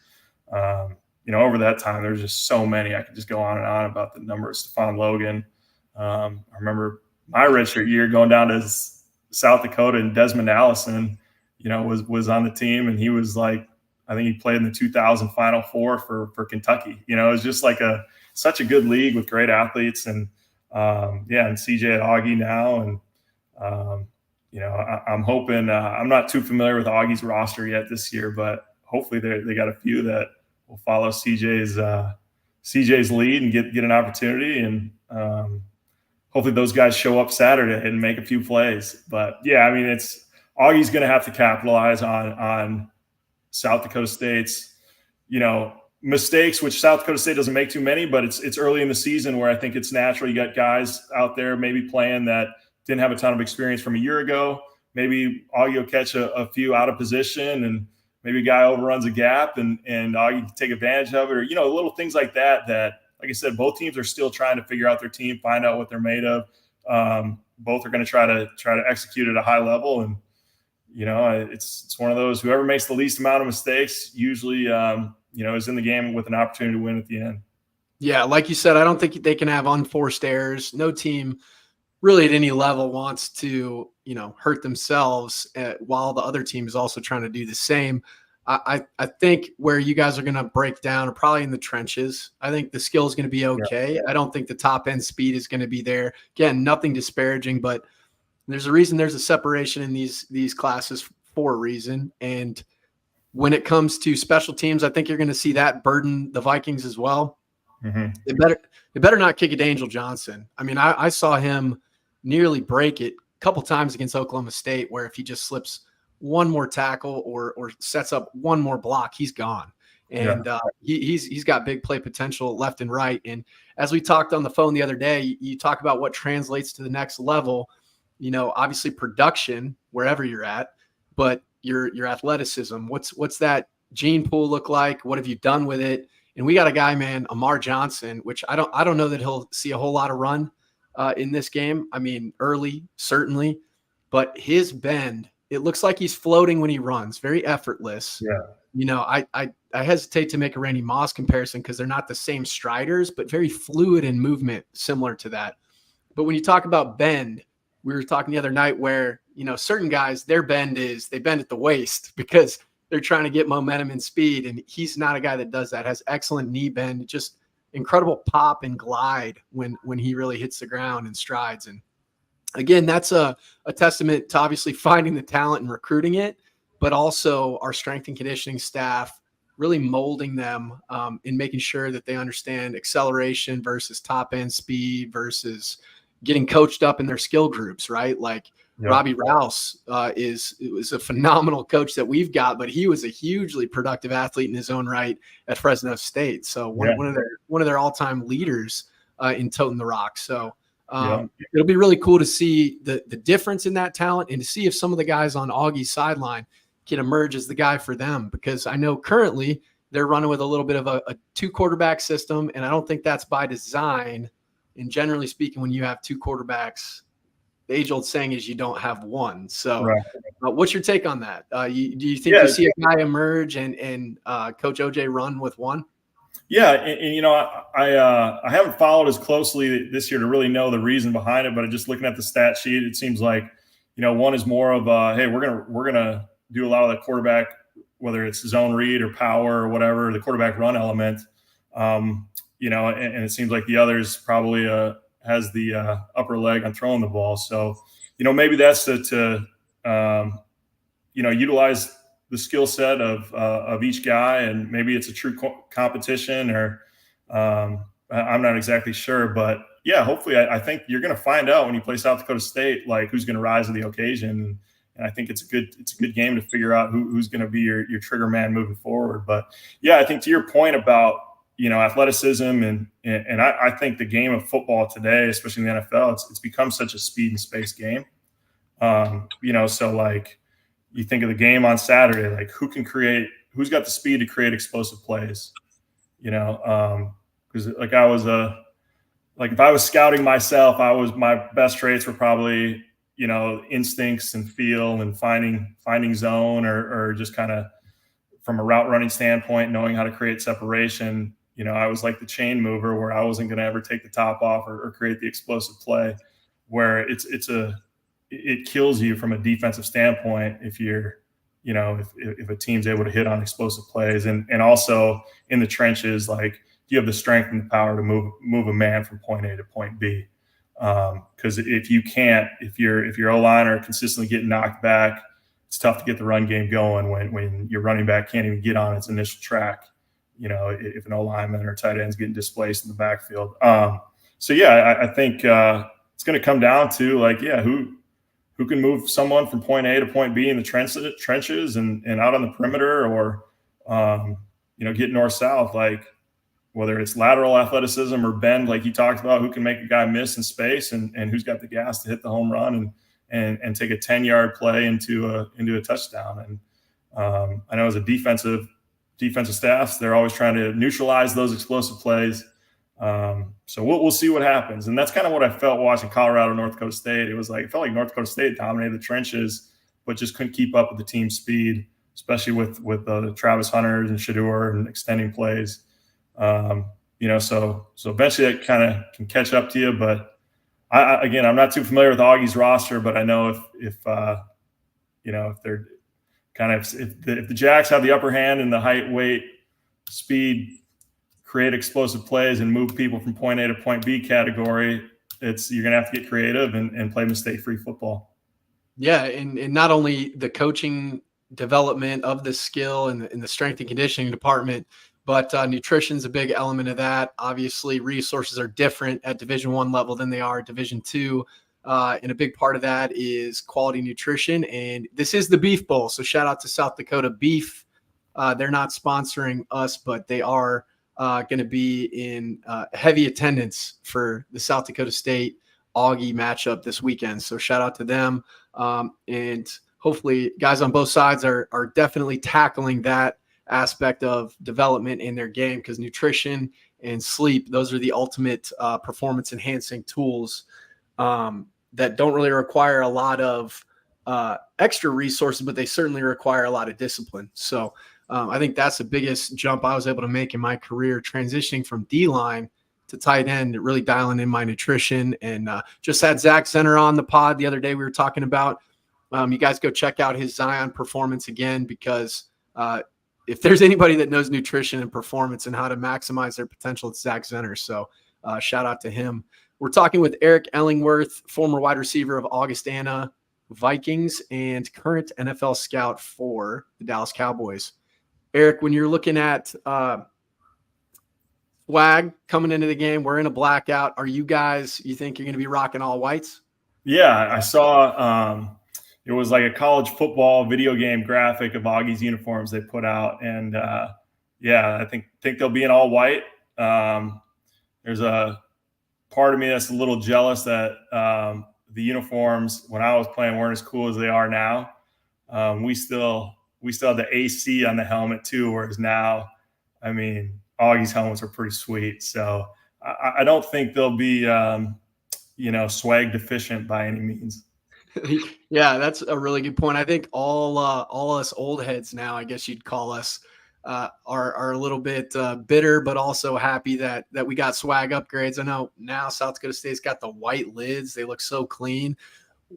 Over that time, there's just so many. I could just go on and on about the number of Stephon Logan. I remember my redshirt year going down to South Dakota, and Desmond Allison, was on the team, and he was like, I think he played in the 2000 Final Four for Kentucky. It was just like such a good league with great athletes, and and CJ at Augie now, and I'm hoping. I'm not too familiar with Augie's roster yet this year, but hopefully they got a few that will follow CJ's lead and get an opportunity, and hopefully those guys show up Saturday and make a few plays. But yeah, I mean, Augie's going to have to capitalize on South Dakota State's, mistakes, which South Dakota State doesn't make too many, but it's early in the season where I think it's natural. You got guys out there maybe playing that didn't have a ton of experience from a year ago. Maybe Augie will catch a few out of position, and maybe a guy overruns a gap and Augie can take advantage of it, or, little things like that, like I said, both teams are still trying to figure out their team, find out what they're made of. Both are going to try to execute at a high level. And, it's one of those, whoever makes the least amount of mistakes usually, is in the game with an opportunity to win at the end. Yeah. Like you said, I don't think they can have unforced errors. No team really at any level wants to, hurt themselves while the other team is also trying to do the same. I think where you guys are going to break down are probably in the trenches. I think the skill is going to be okay. Yeah. I don't think the top end speed is going to be there. Again, nothing disparaging, but there's a reason there's a separation in these classes for a reason. And when it comes to special teams, I think you're going to see that burden the Vikings as well. Mm-hmm. They better not kick it to Angel Johnson. I mean, I saw him nearly break it a couple times against Oklahoma State, where if he just slips one more tackle or sets up one more block, he's gone. And he's got big play potential left and right. And as we talked on the phone the other day, you talk about what translates to the next level. You know, obviously production wherever you're at, but your athleticism. What's that gene pool look like? What have you done with it? And we got a guy, man, Amar Johnson, which I don't know that he'll see a whole lot of run in this game. I mean, early certainly, but his bend, it looks like he's floating when he runs, very effortless. Yeah. You know, I hesitate to make a Randy Moss comparison because they're not the same striders, but very fluid in movement, similar to that. But when you talk about bend, we were talking the other night where, you know, certain guys, their bend is they bend at the waist because they're trying to get momentum and speed. And he's not a guy that does that, has excellent knee bend, just incredible pop and glide when he really hits the ground and strides. And again, that's a testament to obviously finding the talent and recruiting it, but also our strength and conditioning staff really molding them and making sure that they understand acceleration versus top end speed versus getting coached up in their skill groups, right? Like Robbie Rouse was a phenomenal coach that we've got, but he was a hugely productive athlete in his own right at Fresno State. So one of their all-time leaders in toting the rock. So it'll be really cool to see the difference in that talent and to see if some of the guys on Augie's sideline can emerge as the guy for them, because I know currently they're running with a little bit of a 2-quarterback system, and I don't think that's by design. And generally speaking, when you have 2 quarterbacks, the age-old saying is you don't have one. So what's your take on that? Do you think you see a guy emerge and Coach OJ run with one? Yeah, and you know, I haven't followed as closely this year to really know the reason behind it, but just looking at the stat sheet, it seems like, you know, one is more of hey, we're gonna do a lot of the quarterback, whether it's zone read or power or whatever, the quarterback run element. You know, and it seems like the others probably has the upper leg on throwing the ball. So, you know, maybe that's to you know, utilize the skill set of each guy, and maybe it's a true competition, or I'm not exactly sure, but yeah, hopefully I think you're going to find out when you play South Dakota State, like who's going to rise to the occasion. And I think it's a good game to figure out who's going to be your trigger man moving forward. But yeah, I think to your point about, you know, athleticism and I think the game of football today, especially in the NFL, it's become such a speed and space game. You know, so like you think of the game on Saturday, like who's got the speed to create explosive plays, you know, because like if I was scouting myself, my best traits were probably, you know, instincts and feel and finding zone or just kind of from a route running standpoint, knowing how to create separation. You know, I was like the chain mover where I wasn't going to ever take the top off or create the explosive play, where it kills you from a defensive standpoint if you're, you know, if a team's able to hit on explosive plays and also in the trenches, like you have the strength and the power to move a man from point A to point B. Because if your O-line are consistently getting knocked back, it's tough to get the run game going when your running back can't even get on its initial track. You know, if an O-lineman or tight end's getting displaced in the backfield. So yeah, I think it's going to come down to like, yeah, who can move someone from point A to point B in the trenches and out on the perimeter, or you know, get north-south, like whether it's lateral athleticism or bend, like you talked about, who can make a guy miss in space and who's got the gas to hit the home run and take a 10-yard play into a touchdown. And I know as a defensive staffs, they're always trying to neutralize those explosive plays. So we'll see what happens. And that's kind of what I felt watching Colorado, North Dakota State. It felt like North Dakota State dominated the trenches, but just couldn't keep up with the team's speed, especially with Travis Hunters and Shador and extending plays. You know, so eventually that kind of can catch up to you. But I'm not too familiar with Augie's roster, but I know if you know, if they're kind of if the Jacks have the upper hand in the height, weight, speed, create explosive plays, and move people from point A to point B category, you're going to have to get creative and play mistake-free football. Yeah, and not only the coaching development of the skill in the strength and conditioning department. But nutrition is a big element of that. Obviously, resources are different at Division I level than they are at Division II. And a big part of that is quality nutrition. And this is the Beef Bowl. So shout out to South Dakota Beef. They're not sponsoring us, but they are going to be in heavy attendance for the South Dakota State Augie matchup this weekend. So shout out to them. And hopefully guys on both sides are definitely tackling that aspect of development in their game, because nutrition and sleep, those are the ultimate performance enhancing tools that don't really require a lot of extra resources, but they certainly require a lot of discipline. So I think that's the biggest jump I was able to make in my career, transitioning from D-line to tight end, really dialing in my nutrition. And just had Zach Zenner on the pod the other day. We were talking about, you guys go check out his Zion performance again, because if there's anybody that knows nutrition and performance and how to maximize their potential, it's Zach Zenner. So shout out to him. We're talking with Eric Ellingworth, former wide receiver of Augustana Vikings and current NFL scout for the Dallas Cowboys. Eric, when you're looking at swag coming into the game, we're in a blackout. Are you guys, you think you're going to be rocking all whites? Yeah, I saw it was like a college football video game graphic of Augie's uniforms they put out. And yeah, I think they'll be in all white. There's a part of me that's a little jealous that the uniforms when I was playing weren't as cool as they are now. We still have the AC on the helmet too, whereas now, I mean, Augie's helmets are pretty sweet. So I don't think they'll be, swag deficient by any means. Yeah, that's a really good point. I think all us old heads now, I guess you'd call us, are a little bit bitter, but also happy that we got swag upgrades. I know now South Dakota State's got the white lids; they look so clean.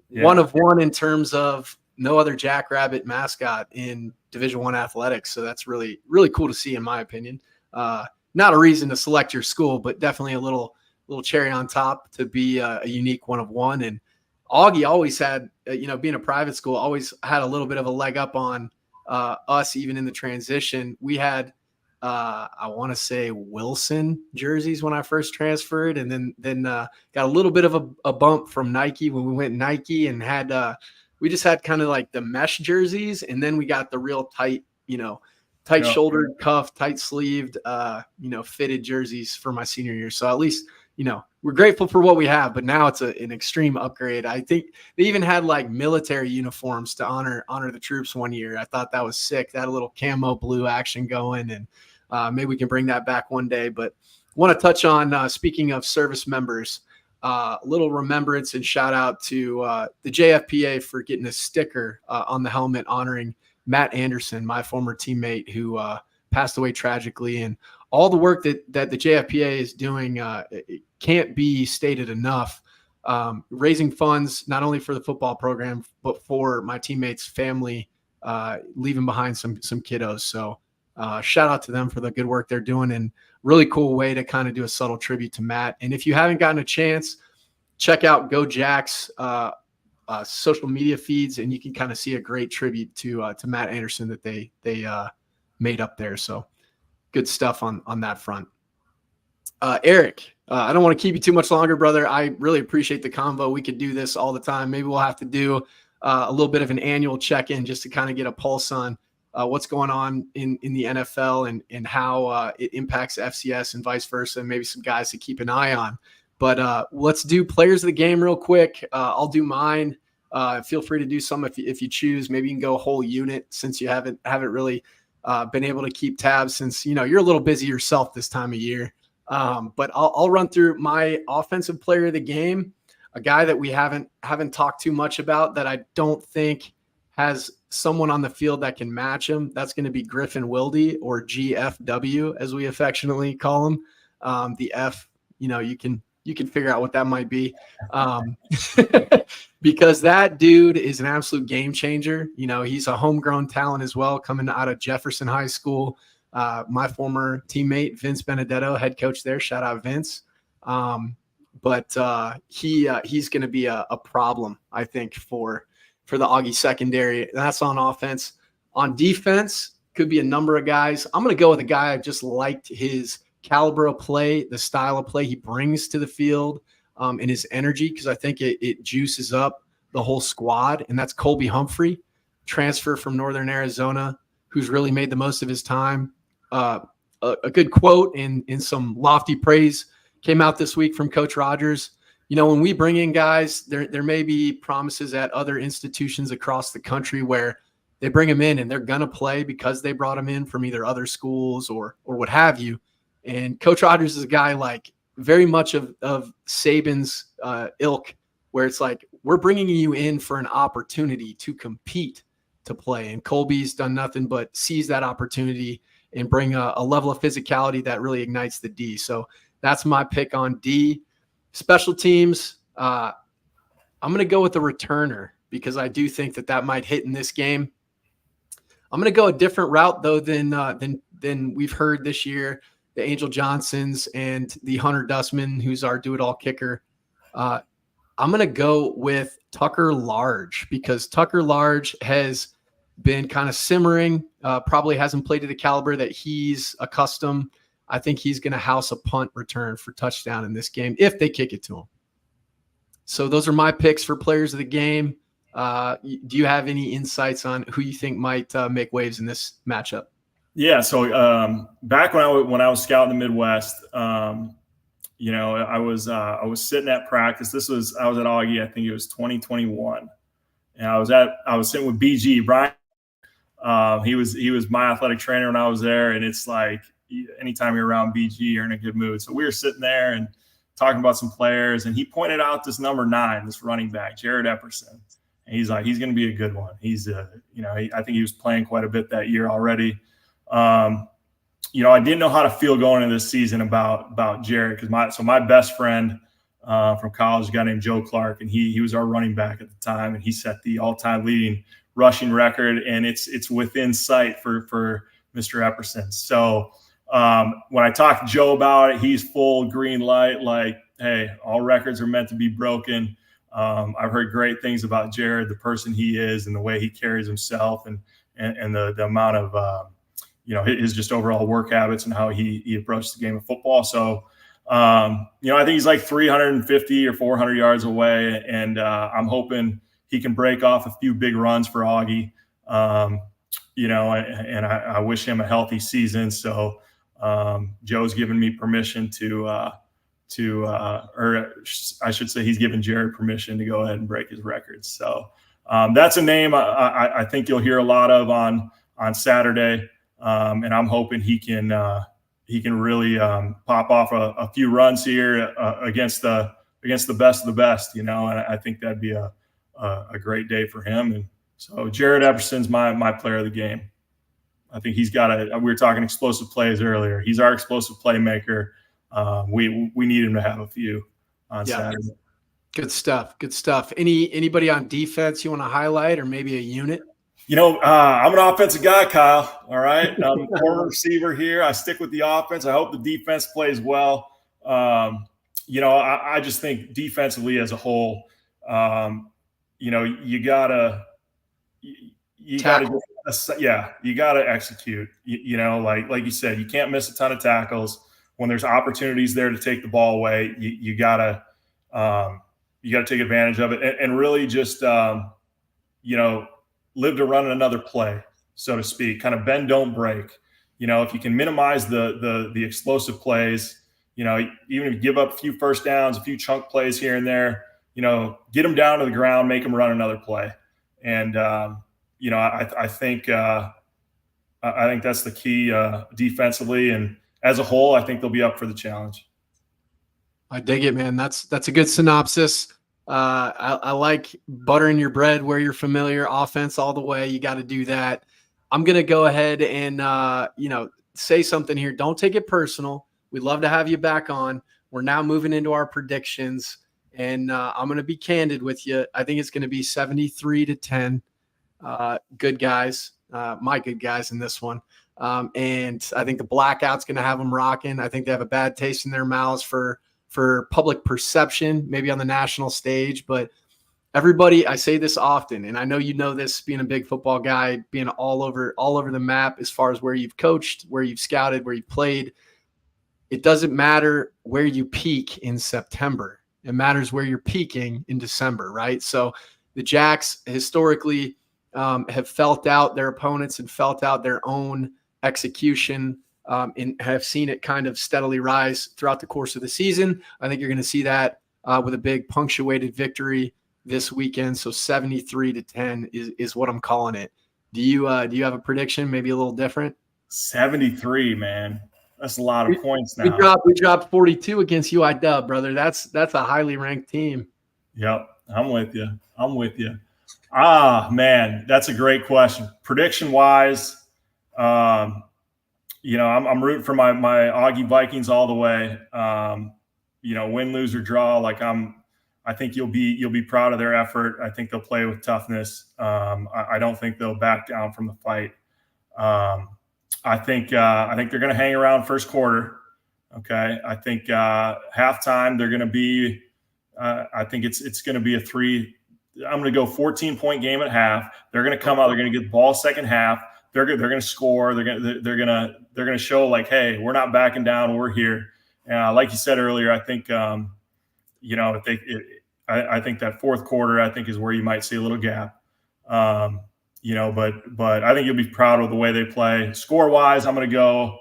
Yeah. One of one in terms of no other Jackrabbit mascot in Division I athletics, so that's really really cool to see, in my opinion. Not a reason to select your school, but definitely a little cherry on top to be a unique one of one. And Augie always had, being a private school, always had a little bit of a leg up on us, even in the transition. We had, I want to say, Wilson jerseys when I first transferred, and then got a little bit of a bump from Nike when we went Nike, and had we just had kind of like the mesh jerseys, and then we got the real tight, shouldered cuff, tight sleeved, fitted jerseys for my senior year. So at least, we're grateful for what we have, but now it's an extreme upgrade. I think they even had like military uniforms to honor the troops one year. I thought that was sick. That had a little camo blue action going, and maybe we can bring that back one day. But I want to touch on, speaking of service members, a little remembrance and shout out to the JFPA for getting a sticker on the helmet honoring Matt Anderson, my former teammate who passed away tragically. And all the work that the JFPA is doing, it can't be stated enough. Raising funds, not only for the football program, but for my teammates' family, leaving behind some kiddos. So shout out to them for the good work they're doing, and really cool way to kind of do a subtle tribute to Matt. And if you haven't gotten a chance, check out Go Jacks social media feeds, and you can kind of see a great tribute to Matt Anderson that they made up there. So good stuff on that front. Eric, I don't want to keep you too much longer, brother. I really appreciate the convo. We could do this all the time. Maybe we'll have to do a little bit of an annual check-in just to kind of get a pulse on what's going on in the NFL and how it impacts FCS and vice versa, and maybe some guys to keep an eye on. But let's do players of the game real quick. I'll do mine. Feel free to do some if you choose. Maybe you can go a whole unit since you haven't really been able to keep tabs since you're a little busy yourself this time of year. But I'll run through my offensive player of the game, a guy that we haven't talked too much about that I don't think has someone on the field that can match him. That's going to be Griffin Wilde, or GFW as we affectionately call him. The F, you can figure out what that might be. Because that dude is an absolute game changer. He's a homegrown talent as well, coming out of Jefferson High School. My former teammate, Vince Benedetto, head coach there. Shout out Vince. But he's going to be a problem, I think, for the Augie secondary. That's on offense. On defense, could be a number of guys. I'm going to go with a guy I just liked his caliber of play, the style of play he brings to the field, and his energy, because I think it juices up the whole squad, and that's Colby Humphrey, transfer from Northern Arizona, who's really made the most of his time. A good quote in some lofty praise came out this week from Coach Rogers. When we bring in guys, there may be promises at other institutions across the country where they bring them in and they're going to play because they brought them in from either other schools or what have you. And Coach Rogers is a guy like very much of Saban's ilk, where it's like, we're bringing you in for an opportunity to compete, to play. And Colby's done nothing but seize that opportunity and bring a level of physicality that really ignites the D. So that's my pick on D. Special teams, I'm going to go with the returner because I do think that might hit in this game. I'm going to go a different route, though, than we've heard this year. The Angel Johnsons and the Hunter Dustman, who's our do-it-all kicker. I'm going to go with Tucker Large because Tucker Large has been kind of simmering, probably hasn't played to the caliber that he's accustomed. I think he's going to house a punt return for touchdown in this game if they kick it to him. So those are my picks for players of the game. Do you have any insights on who you think might make waves in this matchup? Yeah. So back when I was scouting the Midwest, I was sitting at practice. I was at Augie. I think it was 2021, and I was sitting with BG Brian. He was my athletic trainer when I was there, and it's like anytime you're around BG, you're in a good mood. So we were sitting there and talking about some players, and he pointed out this number 9, this running back, Jared Epperson. And he's like, he's going to be a good one. He's, I think he was playing quite a bit that year already. I didn't know how to feel going into this season about Jared because my best friend from college, a guy named Joe Clark, and he was our running back at the time, and he set the all-time leading rushing record, and it's within sight for Mr. Epperson. So when I talked to Joe about it, he's full green light, like, hey, all records are meant to be broken. I've heard great things about Jared, the person he is and the way he carries himself and the amount of, his just overall work habits and how he approaches the game of football. So, I think he's like 350 or 400 yards away, and I'm hoping he can break off a few big runs for Augie, and I wish him a healthy season. So Joe's given me permission or I should say he's given Jared permission to go ahead and break his records. So that's a name I think you'll hear a lot of on Saturday, and I'm hoping he can really pop off a few runs here against the best of the best, and I think that'd be a great day for him. And so Jared Epperson's my player of the game. I think he's got we were talking explosive plays earlier. He's our explosive playmaker. We need him to have a few on Saturday. Good stuff. Anybody on defense you want to highlight, or maybe a unit? I'm an offensive guy, Kyle. All right. I'm a former receiver here. I stick with the offense. I hope the defense plays well. I just think defensively as a whole, you gotta execute. Like you said, you can't miss a ton of tackles. When there's opportunities there to take the ball away, you gotta take advantage of it and really just live to run another play, so to speak. Kind of bend, don't break. If you can minimize the explosive plays, even if you give up a few first downs, a few chunk plays here and there, get them down to the ground, make them run another play. And I think that's the key defensively, and as a whole, I think they'll be up for the challenge. I dig it, man. That's a good synopsis. I like buttering your bread where you're familiar. Offense all the way. You got to do that. I'm going to go ahead and, say something here. Don't take it personal. We'd love to have you back on. We're now moving into our predictions, and I'm going to be candid with you. I think it's going to be 73-10. Good guys, my good guys in this one. And I think the blackout's going to have them rocking. I think they have a bad taste in their mouths for public perception, maybe on the national stage, but everybody, I say this often, and I know you know this, being a big football guy, being all over the map as far as where you've coached, where you've scouted, where you've played. It doesn't matter where you peak in September. It matters where you're peaking in December, right? So the Jacks historically have felt out their opponents and felt out their own execution, and have seen it kind of steadily rise throughout the course of the season. I think you're going to see that with a big punctuated victory this weekend. So 73-10 is what I'm calling it. Do you have a prediction? Maybe a little different? 73, man. That's a lot of points now. We dropped 42 against UIW, brother. That's a highly ranked team. Yep, I'm with you. Ah, man, that's a great question. Prediction wise, I'm rooting for my Augie Vikings all the way. Win, lose, or draw. I think you'll be proud of their effort. I think they'll play with toughness. I don't think they'll back down from the fight. I think they're going to hang around first quarter. Okay. I think halftime they're going to be. I think it's going to be a 3. I'm going to go 14-point game at half. They're going to come out. They're going to get the ball second half. They're going to score. They're going to show like, hey, we're not backing down. We're here. Like you said earlier, I think I think that fourth quarter is where you might see a little gap. But I think you'll be proud of the way they play. Score wise, I'm going to go.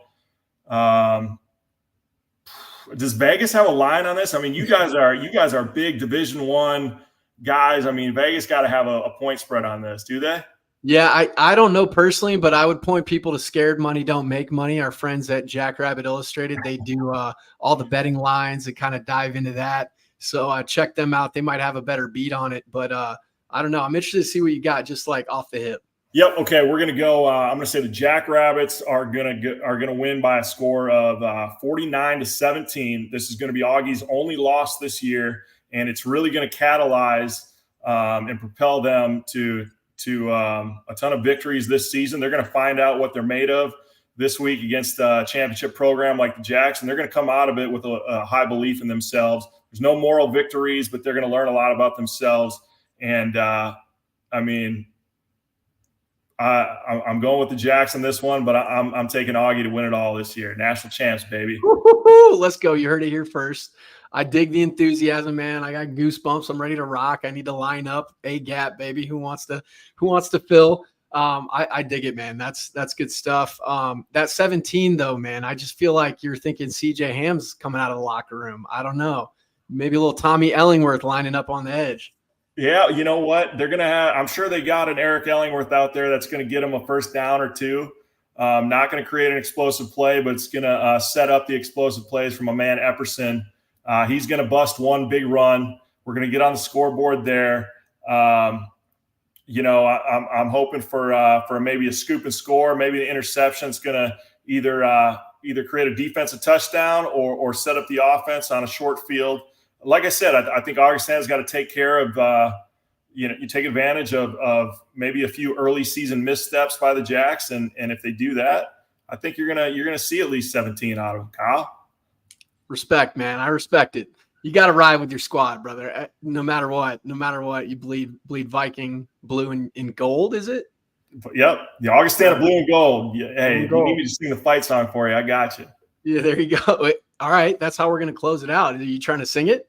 Does Vegas have a line on this? I mean, you guys are big Division I guys. I mean, Vegas got to have a point spread on this, do they? Yeah, I don't know personally, but I would point people to Scared Money Don't Make Money. Our friends at Jackrabbit Illustrated, they do all the betting lines and kind of dive into that. So check them out. They might have a better beat on it, but I don't know. I'm interested to see what you got, just like off the hip. Yep. Okay, we're gonna go. I'm gonna say the Jackrabbits are gonna win by a score of 49-17. This is gonna be Augie's only loss this year, and it's really gonna catalyze and propel them to a ton of victories this season. They're gonna find out what they're made of this week against a championship program like the Jacks, and they're gonna come out of it with a high belief in themselves. There's no moral victories, but they're gonna learn a lot about themselves. And I'm going with the Jacks on this one, but I'm taking Augie to win it all this year. National champs, baby. Woo-hoo-hoo. Let's go. You heard it here first. I dig the enthusiasm, man. I got goosebumps. I'm ready to rock. I need to line up a gap, baby. Who wants to fill? I dig it, man. That's good stuff. That 17 though, man, I just feel like you're thinking CJ Ham's coming out of the locker room. I don't know. Maybe a little Tommy Ellingworth lining up on the edge. Yeah, you know what? They're going to have – I'm sure they got an Eric Ellingworth out there that's going to get them a first down or two. Not going to create an explosive play, but it's going to set up the explosive plays from a man Epperson. He's going to bust one big run. We're going to get on the scoreboard there. I'm hoping for maybe a scoop and score. Maybe the interception is going to either create a defensive touchdown or set up the offense on a short field. Like I said, I think Augustana's got to take care of, you take advantage of maybe a few early season missteps by the Jacks, and if they do that, I think you're gonna see at least 17 out of them, Kyle. Respect, man. I respect it. You got to ride with your squad, brother. No matter what, you bleed Viking blue and gold. Is it? Yep, the Augustana blue and gold. Hey, you need me to sing the fight song for you? I got you. Yeah, there you go. All right, that's how we're gonna close it out. Are you trying to sing it?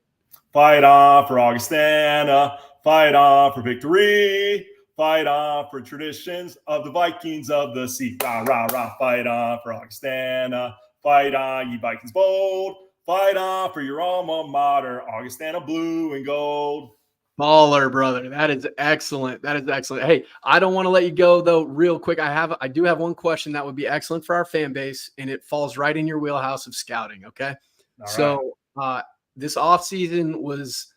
Fight on for Augustana, fight on for victory, fight on for traditions of the Vikings of the sea. Rah, rah, rah, fight on for Augustana, fight on, ye Vikings bold, fight on for your alma mater, Augustana blue and gold. Baller, brother. That is excellent. Hey, I don't want to let you go though. Real quick, I do have one question that would be excellent for our fan base, and it falls right in your wheelhouse of scouting. Okay, so this offseason was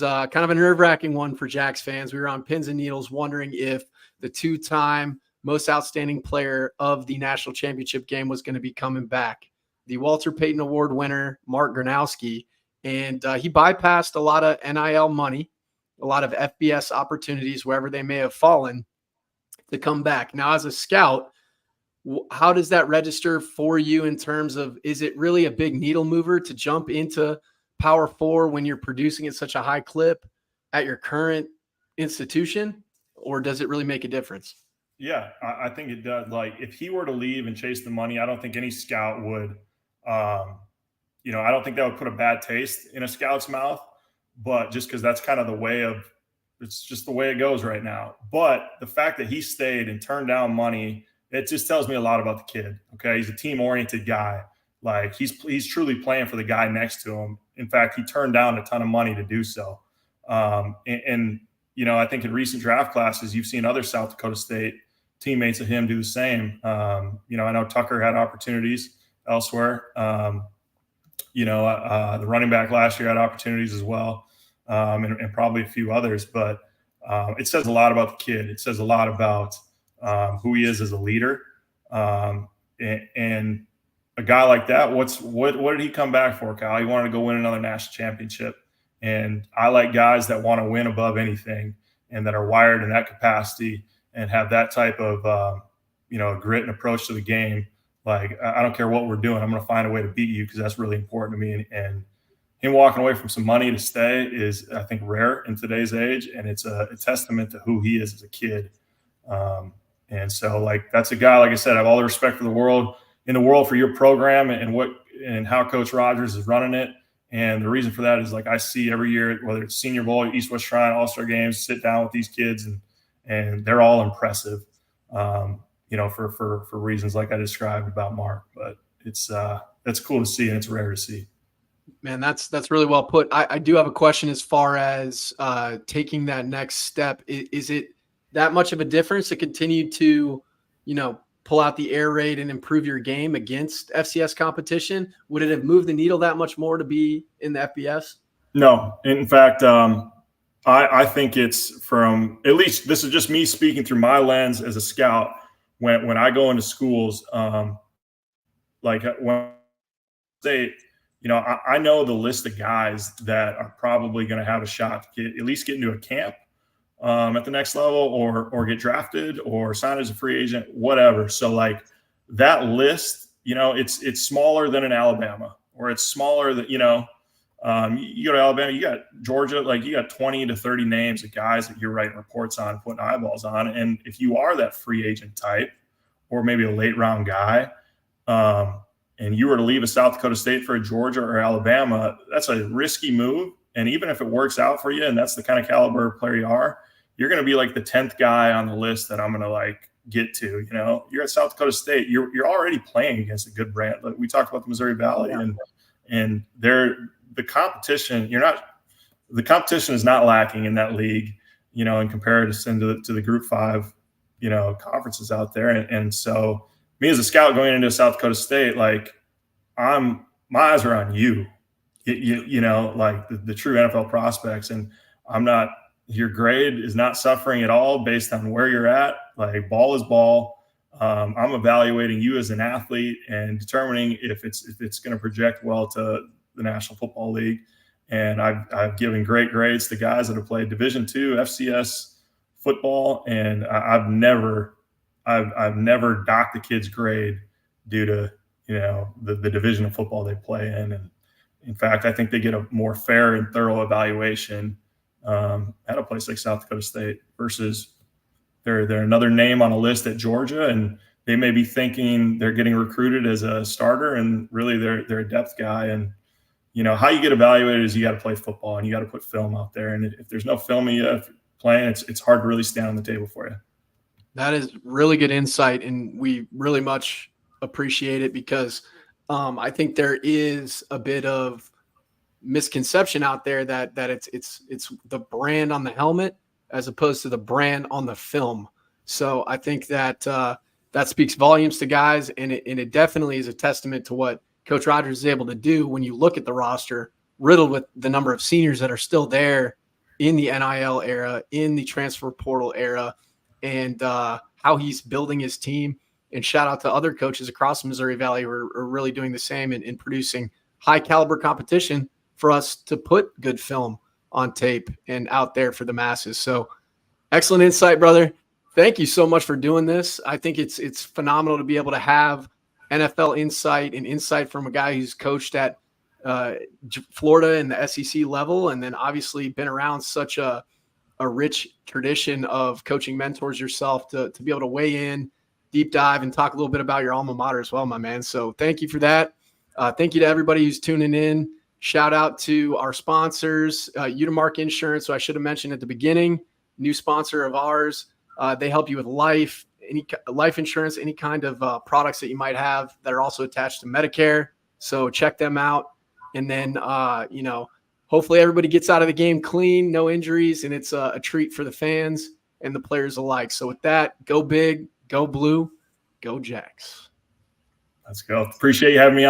kind of a nerve-wracking one for Jacks fans. We were on pins and needles wondering if the two-time most outstanding player of the national championship game was going to be coming back. The Walter Payton Award winner, Mark Gronowski, and he bypassed a lot of NIL money, a lot of FBS opportunities, wherever they may have fallen, to come back. Now, as a scout, how does that register for you in terms of, is it really a big needle mover to jump into Power 4 when you're producing at such a high clip? at your current institution, or does it really make a difference? Yeah, I think it does. Like if he were to leave and chase the money, I don't think any scout would. Um, I don't think that would put a bad taste in a scout's mouth. But just because that's kind of the way of, it's just the way it goes right now. But the fact that he stayed and turned down money, it just tells me a lot about the kid. Okay, he's a team oriented guy. Like he's truly playing for the guy next to him. In fact, he turned down a ton of money to do so. And I think in recent draft classes, you've seen other South Dakota State teammates of him do the same. I know Tucker had opportunities elsewhere. The running back last year had opportunities as well, and probably a few others. But it says a lot about the kid. It says a lot about who he is as a leader. And a guy like that, what did he come back for, Kyle? He wanted to go win another national championship. And I like guys that want to win above anything and that are wired in that capacity and have that type of grit and approach to the game. Like, I don't care what we're doing, I'm going to find a way to beat you because that's really important to me. And him walking away from some money to stay is, I think, rare in today's age, and it's a testament to who he is as a kid. And so, like, that's a guy, like I said, I have all the respect in the world for your program and how Coach Rogers is running it. And the reason for that is, like, I see every year, whether it's Senior Bowl, East West Shrine, All-Star games, sit down with these kids, and they're all impressive, for reasons like I described about Mark. But that's cool to see, and it's rare to see. Man, that's really well put. I do have a question as far as taking that next step. Is it that much of a difference to continue to, pull out the air raid and improve your game against FCS competition? Would it have moved the needle that much more to be in the FBS? No. In fact, I think it's from, at least this is just me speaking through my lens as a scout. When I go into schools, like when state, I know the list of guys that are probably going to have a shot to at least get into a camp at the next level, or get drafted or sign as a free agent, whatever. So like that list, it's smaller than in Alabama, or it's smaller than, you go to Alabama, you got Georgia, like you got 20 to 30 names of guys that you're writing reports on, putting eyeballs on. And if you are that free agent type, or maybe a late round guy, and you were to leave a South Dakota State for a Georgia or Alabama, that's a risky move. And even if it works out for you, and that's the kind of caliber of player you are, you're going to be like the 10th guy on the list that I'm going to like get to. You're at South Dakota State. You're already playing against a good brand. Like we talked about the Missouri Valley, and the competition. The competition is not lacking in that league. In comparison to the Group 5, conferences out there. And so me as a scout going into South Dakota State, like my eyes are on you. Like the true NFL prospects, and your grade is not suffering at all based on where you're at. Like ball is ball. I'm evaluating you as an athlete and determining if it's going to project well to the National Football League. And I've given great grades to guys that have played Division II FCS football, and I've never docked the kid's grade due to the division of football they play in. And in fact, I think they get a more fair and thorough evaluation at a place like South Dakota State versus they're another name on a list at Georgia, and they may be thinking they're getting recruited as a starter, and really they're a depth guy. And how you get evaluated is you got to play football and you got to put film out there. And if there's no film of you playing, it's hard to really stand on the table for you. That is really good insight, and we really much appreciate it because I think there is a bit of misconception out there that it's the brand on the helmet as opposed to the brand on the film. So I think that that speaks volumes to guys, and it definitely is a testament to what Coach Rogers is able to do when you look at the roster riddled with the number of seniors that are still there in the NIL era, in the transfer portal era, and how he's building his team. And shout out to other coaches across the Missouri Valley who are really doing the same in producing high caliber competition for us to put good film on tape and out there for the masses. So excellent insight, brother. Thank you so much for doing this. I think it's phenomenal to be able to have NFL insight and insight from a guy who's coached at Florida and the SEC level, and then obviously been around such a rich tradition of coaching mentors yourself to be able to weigh in, deep dive, and talk a little bit about your alma mater as well, my man. So thank you for that. Thank you to everybody who's tuning in. Shout out to our sponsors, Udemark Insurance, who I should have mentioned at the beginning, new sponsor of ours. They help you with life insurance, any kind of products that you might have that are also attached to Medicare. So check them out. And then, hopefully everybody gets out of the game clean, no injuries, and it's a treat for the fans and the players alike. So with that, go big, go blue, go Jacks. Let's go. Appreciate you having me on.